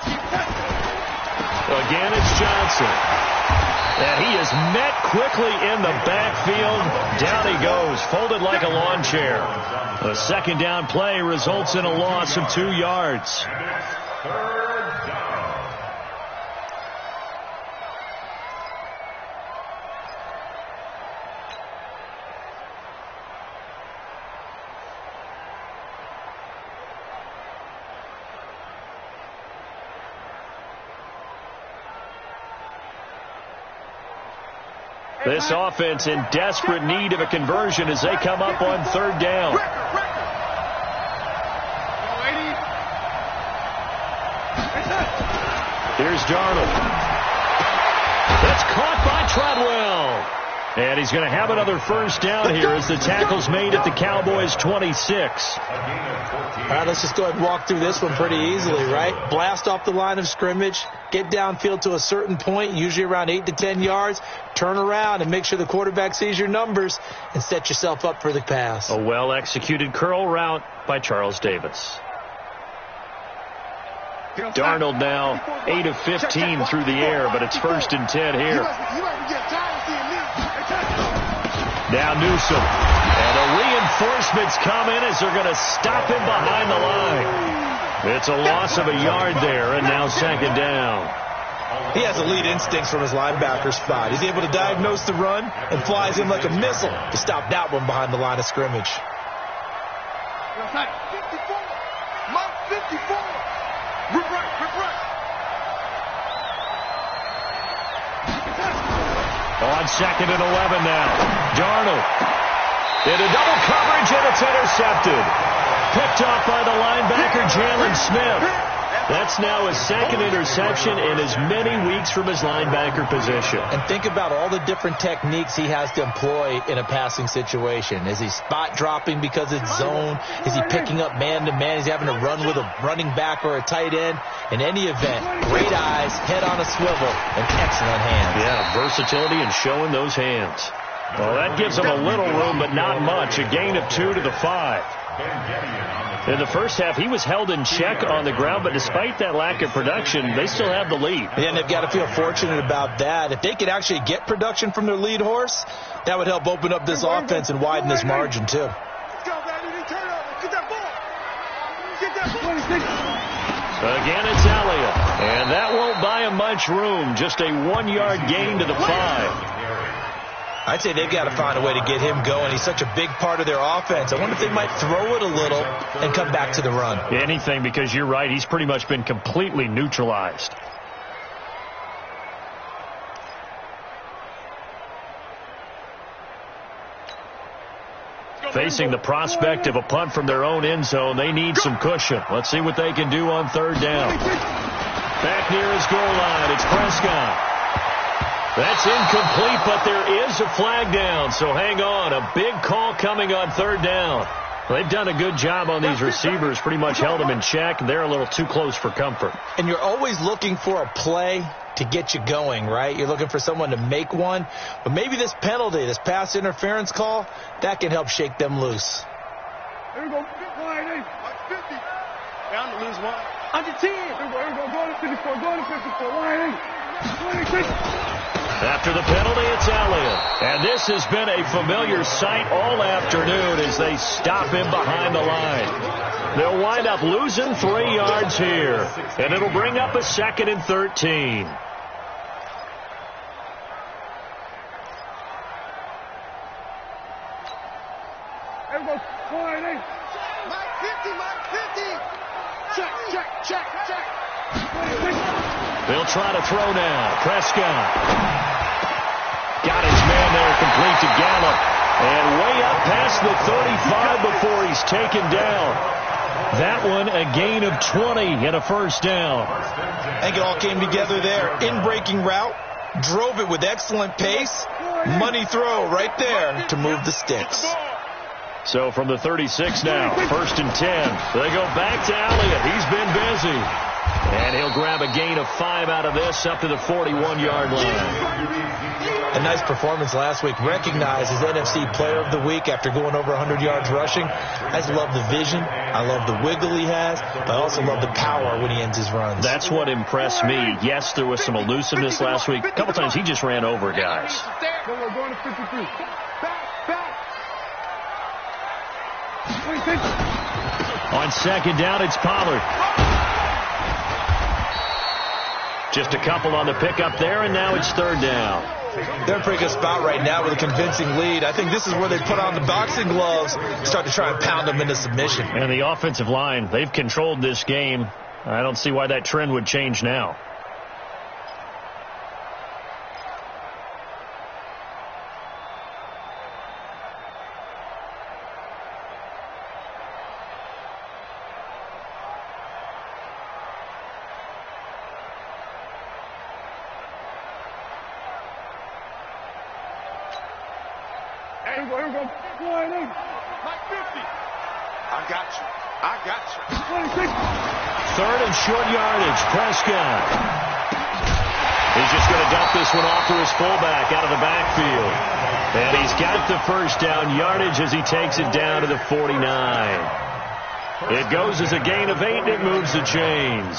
Again, it's Johnson. And he is met quickly in the backfield. Down he goes, folded like a lawn chair. A second down play results in a loss of 2 yards. This offense in desperate need of a conversion as they come up on third down. Here's Darnold. That's caught by Treadwell. And he's going to have another first down here as the tackle's made at the Cowboys' 26. All right, let's just go ahead and walk through this one pretty easily, right? Blast off the line of scrimmage, get downfield to a certain point, usually around 8 to 10 yards, turn around and make sure the quarterback sees your numbers and set yourself up for the pass. A well-executed curl route by Charles Davis. Darnold now 8 of 15 through the air, but it's first and 10 here. Now Newsom. And the reinforcements come in as they're going to stop him behind the line. It's a loss of a yard there, and now second down. He has elite instincts from his linebacker spot. He's able to diagnose the run and flies in like a missile to stop that one behind the line of scrimmage. 54. Mike 54. Rip right, rip right. On 2nd and 11 now. Darnold into double coverage, and it's intercepted. Picked off by the linebacker, Jalen Smith. That's now his 2nd interception in as many weeks from his linebacker position. And think about all the different techniques he has to employ in a passing situation. Is he spot dropping because it's zone? Is he picking up man-to-man? Is he having to run with a running back or a tight end? In any event, great eyes, head on a swivel, and excellent hands. Yeah, versatility and showing those hands. Well, that gives him a little room, but not much. A gain of 2 to the 5. In the first half, he was held in check on the ground, but despite that lack of production, they still have the lead. And they've got to feel fortunate about that. If they could actually get production from their lead horse, that would help open up this offense and widen this margin, too. Again, it's Elliott. And that won't buy him much room. Just a 1-yard gain to the 5. I'd say they've got to find a way to get him going. He's such a big part of their offense. I wonder if they might throw it a little and come back to the run. Anything, because you're right. He's pretty much been completely neutralized. Facing the prospect of a punt from their own end zone, they need some cushion. Let's see what they can do on 3rd down. Back near his goal line, it's Prescott. That's incomplete, but there is a flag down, so hang on. A big call coming on 3rd down. They've done a good job on these receivers, pretty much held them in check, and they're a little too close for comfort. And you're always looking for a play to get you going, right? You're looking for someone to make one. But maybe this penalty, this pass interference call, that can help shake them loose. Here we go. Line 8. 50. Down to lose 1. Under 10. Here we go. Go to 54. Go to 54. Line 8. 26. After the penalty, it's Elliott. And this has been a familiar sight all afternoon as they stop him behind the line. They'll wind up losing 3 yards here. And it'll bring up a 2nd and 13. There we go. Line 8. Mike 50. Mike 50. Check. They'll try to throw now. Prescott. Got his man there complete to Gallup. And way up past the 35 before he's taken down. That one a gain of 20 and a 1st down. I think it all came together there. In-breaking route. Drove it with excellent pace. Money throw right there to move the sticks. So from the 36 now, 1st and 10. They go back to Elliott. He's been busy. And he'll grab a gain of 5 out of this up to the 41-yard line. A nice performance last week. Recognized as NFC Player of the Week after going over 100 yards rushing. I just love the vision. I love the wiggle he has. But I also love the power when he ends his runs. That's what impressed me. Yes, there was some elusiveness last week. A couple times he just ran over guys. Going to 53. Back. On 2nd down, it's Pollard. Just a couple on the pickup there, and now it's 3rd down. They're in a pretty good spot right now with a convincing lead. I think this is where they put on the boxing gloves, start to try and pound them into submission. And the offensive line, they've controlled this game. I don't see why that trend would change now. Here we go. Line 8. Mike 50. I got you. 26. 3rd and short yardage. Prescott. He's just going to dump this one off to his fullback out of the backfield. And he's got the 1st down yardage as he takes it down to the 49. It goes as a gain of 8, and it moves the chains.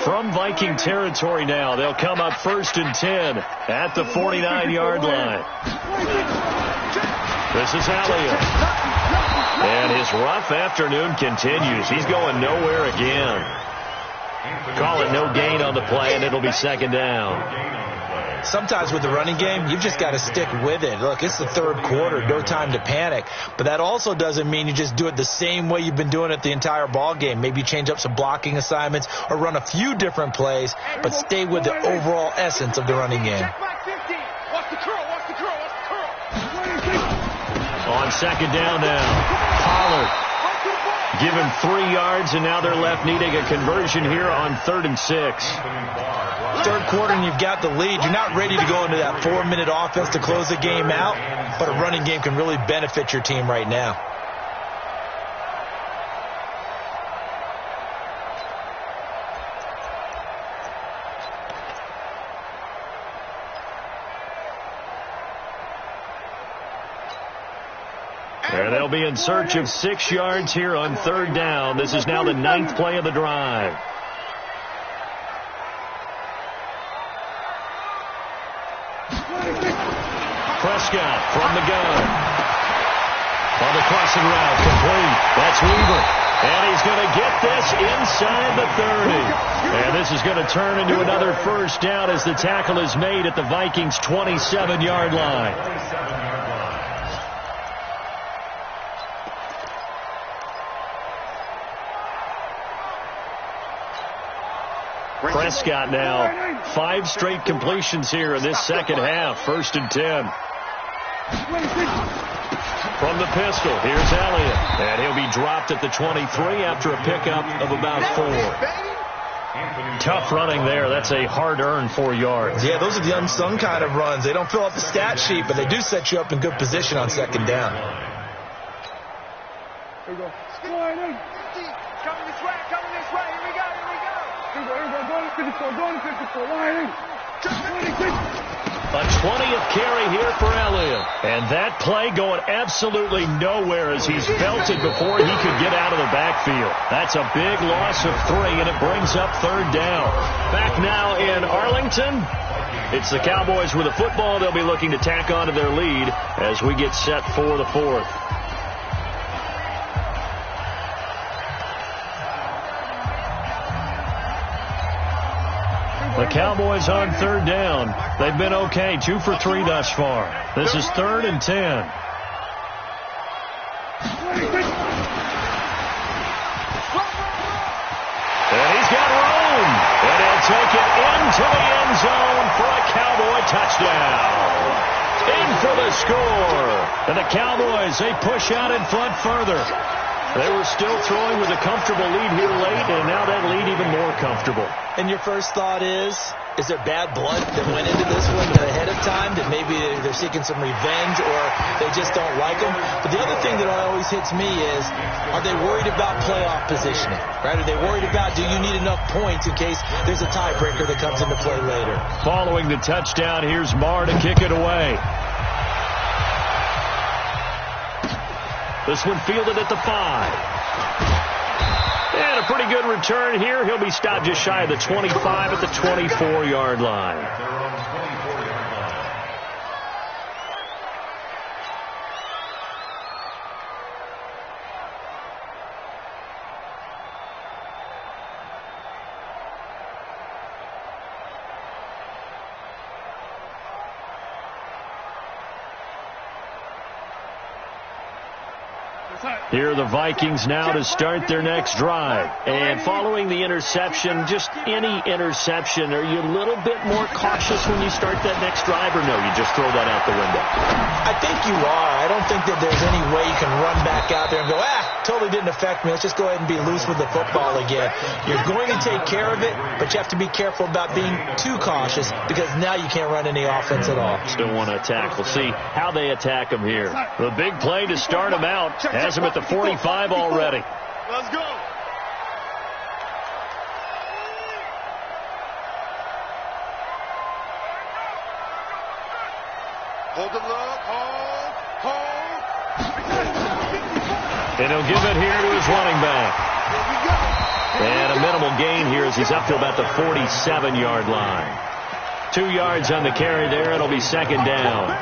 From Viking territory now, they'll come up 1st and 10 at the 49-yard line. This is Elliott. And his rough afternoon continues. He's going nowhere again. Call it no gain on the play, and it'll be second down. Sometimes with the running game, you've just got to stick with it. Look, it's the third quarter, no time to panic. But that also doesn't mean you just do it the same way you've been doing it the entire ball game. Maybe change up some blocking assignments or run a few different plays, but stay with the overall essence of the running game. On second down now, Pollard. Give him 3 yards, and now they're left needing a conversion here on 3rd and 6. Third quarter, and you've got the lead. You're not ready to go into that 4-minute offense to close the game out, but a running game can really benefit your team right now. And they'll be in search of 6 yards here on 3rd down. This is now the 9th play of the drive. Prescott from the gun. On the crossing route, complete. That's Weaver. And he's going to get this inside the 30. And this is going to turn into another first down as the tackle is made at the Vikings' 27-yard line. Prescott now 5 straight completions here in this second half. 1st and 10. From the pistol, here's Elliott. And he'll be dropped at the 23 after a pickup of about 4. Tough running there. That's a hard-earned 4 yards. Yeah, those are the unsung kind of runs. They don't fill up the stat sheet, but they do set you up in good position on second down. Here we go. Coming this way, here we go. Going to 54, line in. A 20th carry here for Elliott. And that play going absolutely nowhere as he's belted before he could get out of the backfield. That's a big loss of 3, and it brings up 3rd down. Back now in Arlington. It's the Cowboys with the football. They'll be looking to tack on to their lead as we get set for the 4th. The Cowboys on 3rd down. They've been okay, 2 for 3 thus far. This is 3rd and 10. And he's got room. And he'll take it into the end zone for a Cowboy touchdown. In for the score. And the Cowboys, they push out in front further. They were still throwing with a comfortable lead here late, and now that lead even more comfortable. And your first thought is there bad blood that went into this one ahead of time, that maybe they're seeking some revenge or they just don't like them? But the other thing that always hits me is, are they worried about playoff positioning? Right? Are they worried about, do you need enough points in case there's a tiebreaker that comes into play later? Following the touchdown, here's Marr to kick it away. This one fielded at the 5. And a pretty good return here. He'll be stopped just shy of the 25 at the 24-yard line. Here are the Vikings now to start their next drive. And following the interception, just any interception, are you a little bit more cautious when you start that next drive, or no, you just throw that out the window? I think you are. I don't think that there's any way you can run back out there and go, totally didn't affect me. Let's just go ahead and be loose with the football again. You're going to take care of it, but you have to be careful about being too cautious because now you can't run any offense at all. Still want to attack. We'll see how they attack him here. The big play to start him out has him at the 45 already. Let's go. Hold the look. Hold. And he'll give it here to his running back. And a minimal gain here as he's up to about the 47-yard line. 2 yards on the carry there. It'll be second down.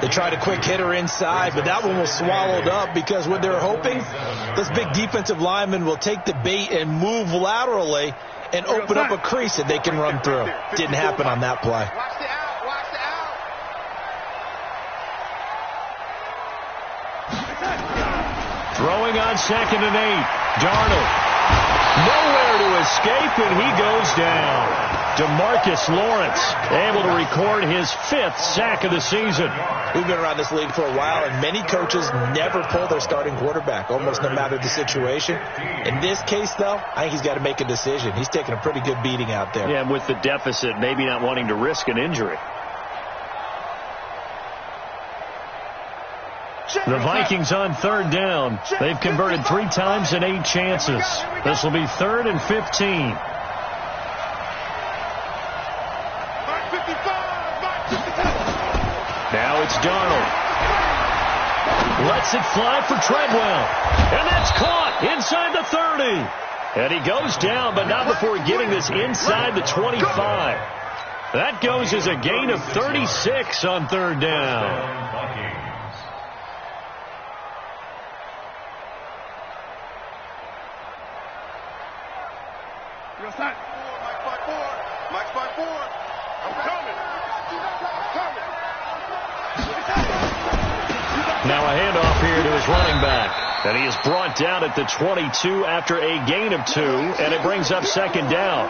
They tried a quick hitter inside, but that one was swallowed up because what they're hoping, this big defensive lineman will take the bait and move laterally and open up a crease that they can run through. Didn't happen on that play. Watch the out. Watch the out. Throwing on 2nd and 8. Darnold. Nowhere to escape, and he goes down. DeMarcus Lawrence able to record his 5th sack of the season. We've been around this league for a while, and many coaches never pull their starting quarterback, almost no matter the situation. In this case, though, I think he's got to make a decision. He's taking a pretty good beating out there. Yeah, and with the deficit, maybe not wanting to risk an injury. The Vikings on 3rd down. They've converted 3 times in 8 chances. This will be 3rd and 15. Now it's Darnold. Lets it fly for Treadwell. And that's caught inside the 30. And he goes down, but not before getting this inside the 25. That goes as a gain of 36 on 3rd down. Mike's by 4. I'm coming. Now a handoff here to his running back. And he is brought down at the 22 after a gain of 2, and it brings up 2nd down.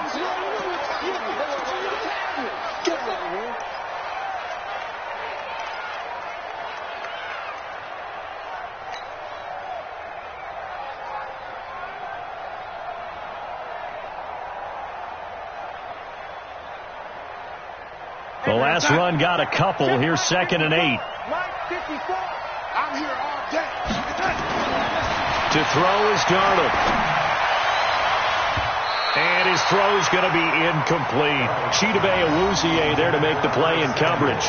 The last run got a couple. Here's 2nd and 8. Mike 54. I'm here all day. To throw is Darnold. And his throw is going to be incomplete. Chidobe Awuzie there to make the play in coverage.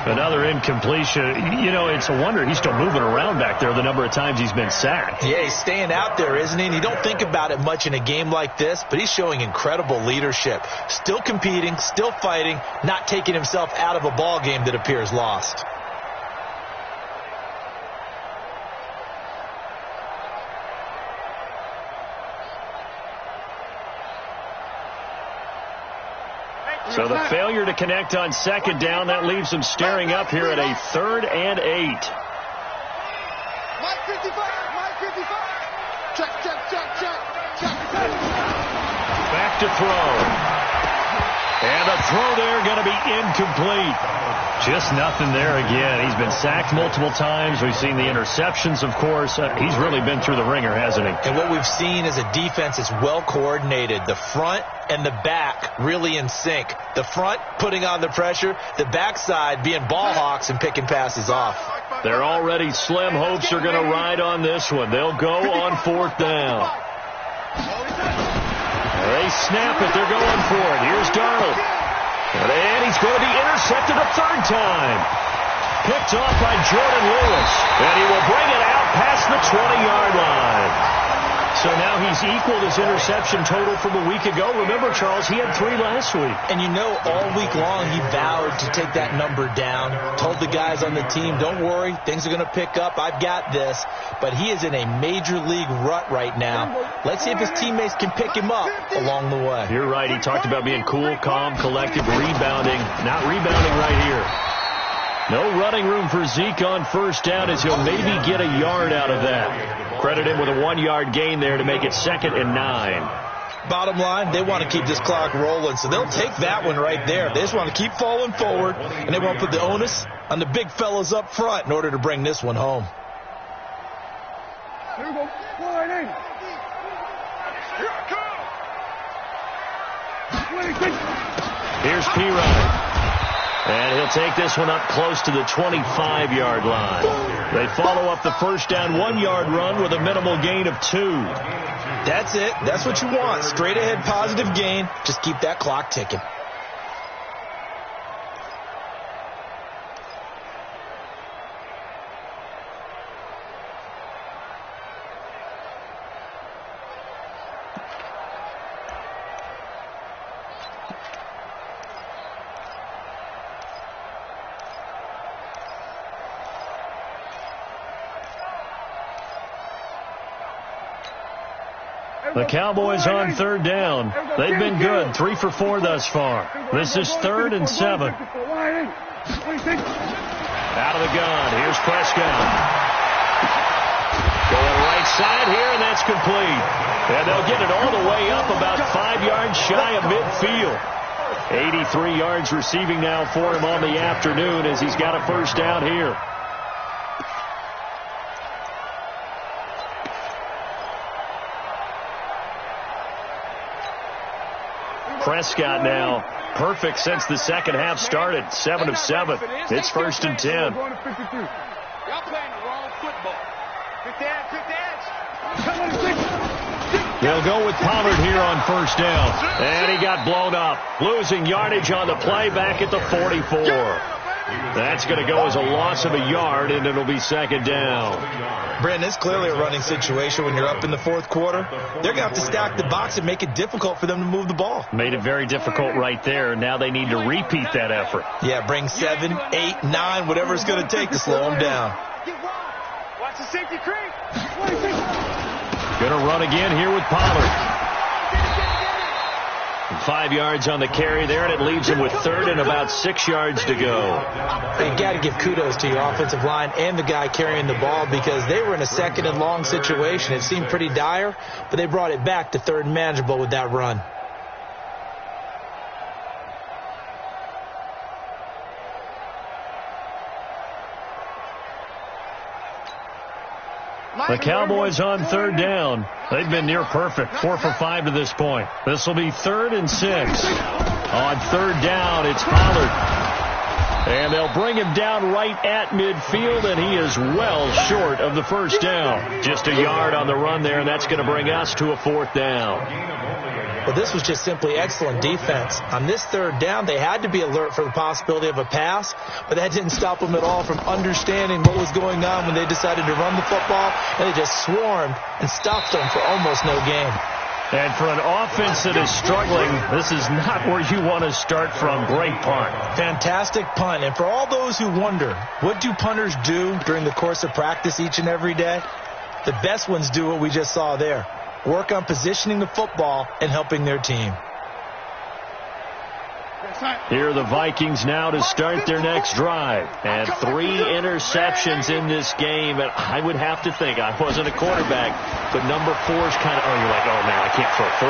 Another incompletion. You know, it's a wonder he's still moving around back there the number of times he's been sacked. Yeah, he's staying out there, isn't he? And you don't think about it much in a game like this, but he's showing incredible leadership. Still competing, still fighting, not taking himself out of a ball game that appears lost. So the failure to connect on 2nd down, that leaves him staring up here at a 3rd and 8. Mike 55. Mike 55. Check. Back to throw. And a throw there going to be incomplete. Just nothing there again. He's been sacked multiple times. We've seen the interceptions, of course. He's really been through the ringer, hasn't he? And what we've seen is a defense that's well coordinated. The front and the back really in sync. The front putting on the pressure, the backside being ball hawks and picking passes off. Their already slim hopes are going to ride on this one. They'll go on 4th down. They snap it. They're going for it. Here's Darnold. And he's going to be intercepted a 3rd time. Picked off by Jordan Lewis. And he will bring it out past the 20-yard line. So now he's equaled his interception total from a week ago. Remember, Charles, he had 3 last week. And you know, all week long he vowed to take that number down. Told the guys on the team, don't worry, things are going to pick up. I've got this. But he is in a major league rut right now. Let's see if his teammates can pick him up along the way. You're right. He talked about being cool, calm, collective, rebounding. Not rebounding right here. No running room for Zeke on 1st down as he'll maybe get a yard out of that. Credit him with a 1-yard gain there to make it 2nd and 9. Bottom line, they want to keep this clock rolling, so they'll take that one right there. They just want to keep falling forward, and they want to put the onus on the big fellas up front in order to bring this one home. Here we go. Line in. Here I come. Here's P-Ryan. And he'll take this one up close to the 25-yard line. They follow up the 1st down 1-yard run with a minimal gain of 2. That's it. That's what you want. Straight ahead positive gain. Just keep that clock ticking. The Cowboys on third down. They've been good, 3 for 4 thus far. This is 3rd and 7. Out of the gun. Here's Prescott. Going right side here, and that's complete. And they'll get it all the way up about 5 yards shy of midfield. 83 yards receiving now for him on the afternoon as he's got a first down here. Prescott now perfect since the second half started. 7 of 7. It's 1st and 10. Y'all playing the wrong football. Pick the edge. They'll go with Pollard here on first down. And he got blown up. Losing yardage on the play back at the 44. That's going to go as a loss of a yard, and it'll be 2nd down. Brandon, it's clearly a running situation when you're up in the 4th quarter. They're going to have to stack the box and make it difficult for them to move the ball. Made it very difficult right there. Now they need to repeat that effort. Yeah, bring 7, 8, 9, whatever it's going to take to slow them down. Watch the safety creep. Going to run again here with Pollard. 5 yards on the carry there, and it leaves him with 3rd and about 6 yards to go. You got to give kudos to your offensive line and the guy carrying the ball because they were in a 2nd and long situation. It seemed pretty dire, but they brought it back to 3rd and manageable with that run. The Cowboys on 3rd down. They've been near perfect, 4 for 5 to this point. This will be 3rd and 6. On 3rd down, it's Pollard. And they'll bring him down right at midfield, and he is well short of the first down. Just a yard on the run there, and that's going to bring us to a 4th down. Well, this was just simply excellent defense. On this 3rd down, they had to be alert for the possibility of a pass, but that didn't stop them at all from understanding what was going on when they decided to run the football, and they just swarmed and stopped them for almost no gain. And for an offense that is struggling, this is not where you want to start from. Great punt. Fantastic punt. And for all those who wonder, what do punters do during the course of practice each and every day? The best ones do what we just saw there. Work on positioning the football and helping their team. Here are the Vikings now to start their next drive. And 3 interceptions in this game. And I would have to think, I wasn't a quarterback, but number 4's kind of, you're like, oh, man, I can't throw 4.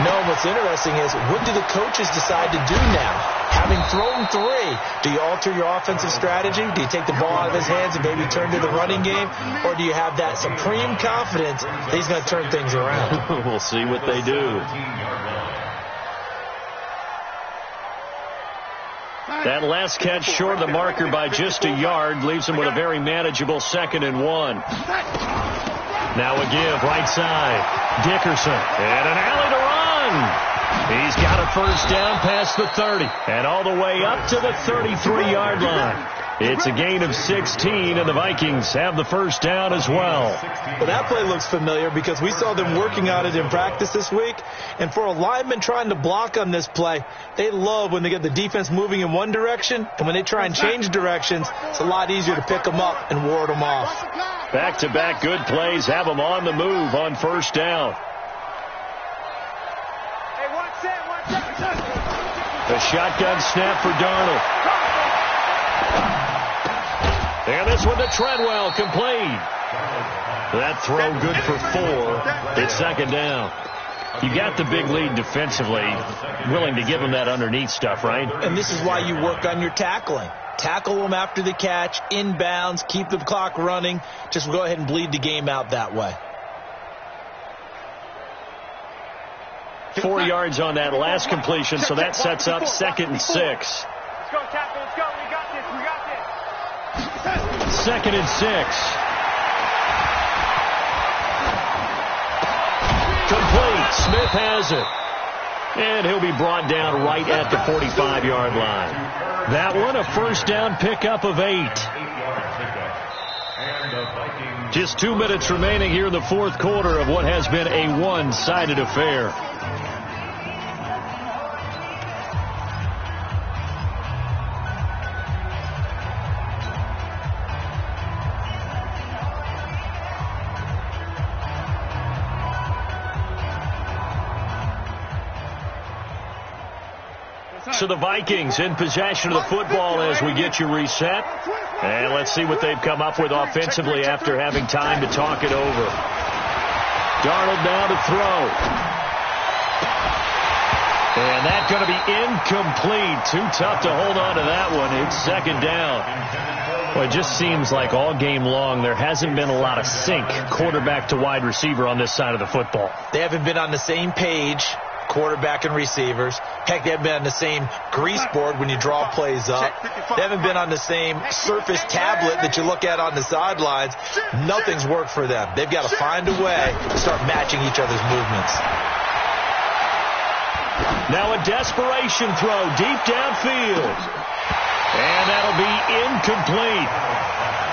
No, what's interesting is, what do the coaches decide to do now? Having thrown 3, do you alter your offensive strategy? Do you take the ball out of his hands and maybe turn to the running game? Or do you have that supreme confidence that he's going to turn things around? We'll see what they do. That last catch short of the marker by just a yard leaves him with a very manageable 2nd and 1. Now a give right side. Dickerson and an alley to run. He's got a first down past the 30 and all the way up to the 33-yard line. It's a gain of 16, and the Vikings have the first down as well. Well, that play looks familiar because we saw them working on it in practice this week. And for a lineman trying to block on this play, they love when they get the defense moving in one direction. And when they try and change directions, it's a lot easier to pick them up and ward them off. Back-to-back good plays have them on the move on first down. The shotgun snap for Darnold. And this one to Treadwell, complete. That throw good for 4. It's 2nd down. You got the big lead defensively, willing to give them that underneath stuff, right? And this is why you work on your tackling. Tackle them after the catch, inbounds, keep the clock running. Just go ahead and bleed the game out that way. 4 yards on that last completion, so that sets up 2nd and 6. Let's go, Captain. Let's go. We got this. We got this. 2nd and 6. Complete. Smith has it. And he'll be brought down right at the 45-yard line. That one, a first down pickup of 8. Just 2 minutes remaining here in the 4th quarter of what has been a one-sided affair. So the Vikings in possession of the football as we get you reset. And let's see what they've come up with offensively after having time to talk it over. Darnold now to throw. And that's going to be incomplete. Too tough to hold on to that one. It's second down. Well, it just seems like all game long there hasn't been a lot of sync quarterback to wide receiver on this side of the football. They haven't been on the same page, quarterback and receivers. Heck, they haven't been on the same grease board when you draw plays up. They haven't been on the same surface tablet that you look at on the sidelines. Nothing's worked for them. They've got to find a way to start matching each other's movements. Now a desperation throw deep downfield. And that'll be incomplete.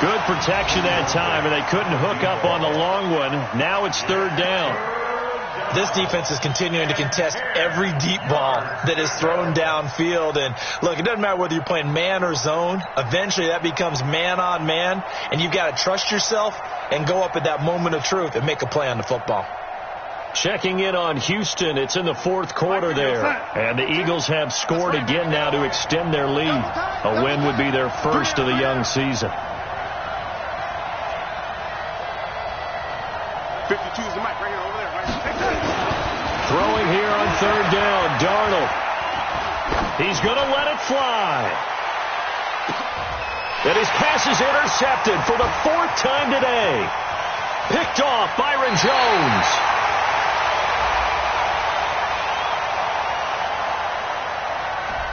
Good protection that time, and they couldn't hook up on the long one. Now it's third down. This defense is continuing to contest every deep ball that is thrown downfield. And look, it doesn't matter whether you're playing man or zone. Eventually that becomes man on man, and you've got to trust yourself and go up at that moment of truth and make a play on the football. Checking in on Houston. It's in the fourth quarter there. And the Eagles have scored again now to extend their lead. A win would be their first of the young season. 52 is the mic right here over there. Right? Throwing here on third down. Darnold. He's going to let it fly. And his pass is intercepted for the fourth time today. Picked off Byron Jones.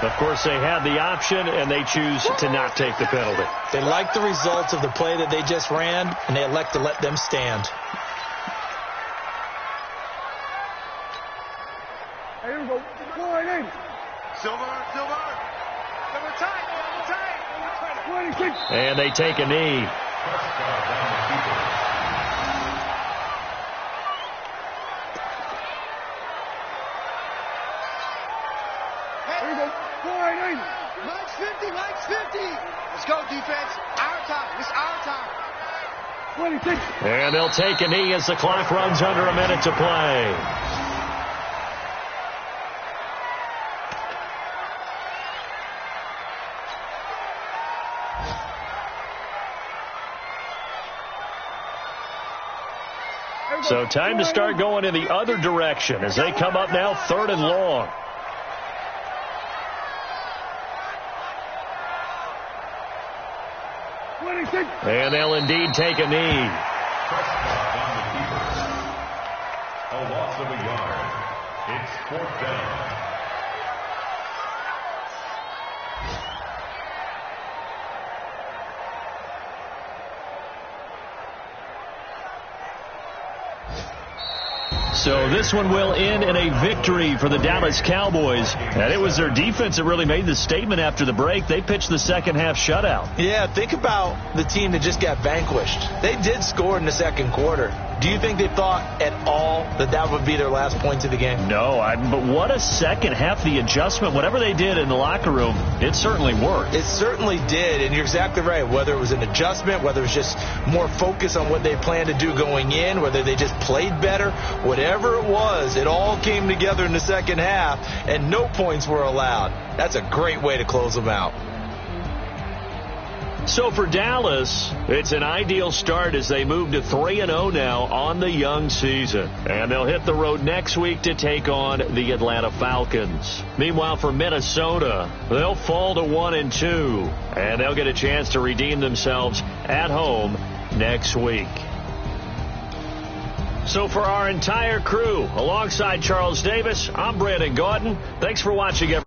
Of course, they had the option, and they choose to not take the penalty. They like the results of the play that they just ran, and they elect to let them stand. Hey, here we go. Go right in. Silver. Number tight. 26. And they take a knee. Mike's 50. Let's go, defense. Our time. It's our time. 26. And they'll take a knee as the clock runs under a minute to play. So time to start going in the other direction as they come up now third and long. And they'll indeed take a knee. A loss of a yard. It's fourth down. So this one will end in a victory for the Dallas Cowboys. And it was their defense that really made the statement after the break. They pitched the second half shutout. Yeah, think about the team that just got vanquished. They did score in the second quarter. Do you think they thought at all that that would be their last points of the game? No, but what a second half. The adjustment, whatever they did in the locker room, it certainly worked. It certainly did, and you're exactly right. Whether it was an adjustment, whether it was just more focus on what they planned to do going in, whether they just played better, whatever it was, it all came together in the second half, and no points were allowed. That's a great way to close them out. So for Dallas, it's an ideal start as they move to 3-0 now on the young season. And they'll hit the road next week to take on the Atlanta Falcons. Meanwhile, for Minnesota, they'll fall to 1-2. And they'll get a chance to redeem themselves at home next week. So for our entire crew, alongside Charles Davis, I'm Brandon Gautin. Thanks for watching, everyone.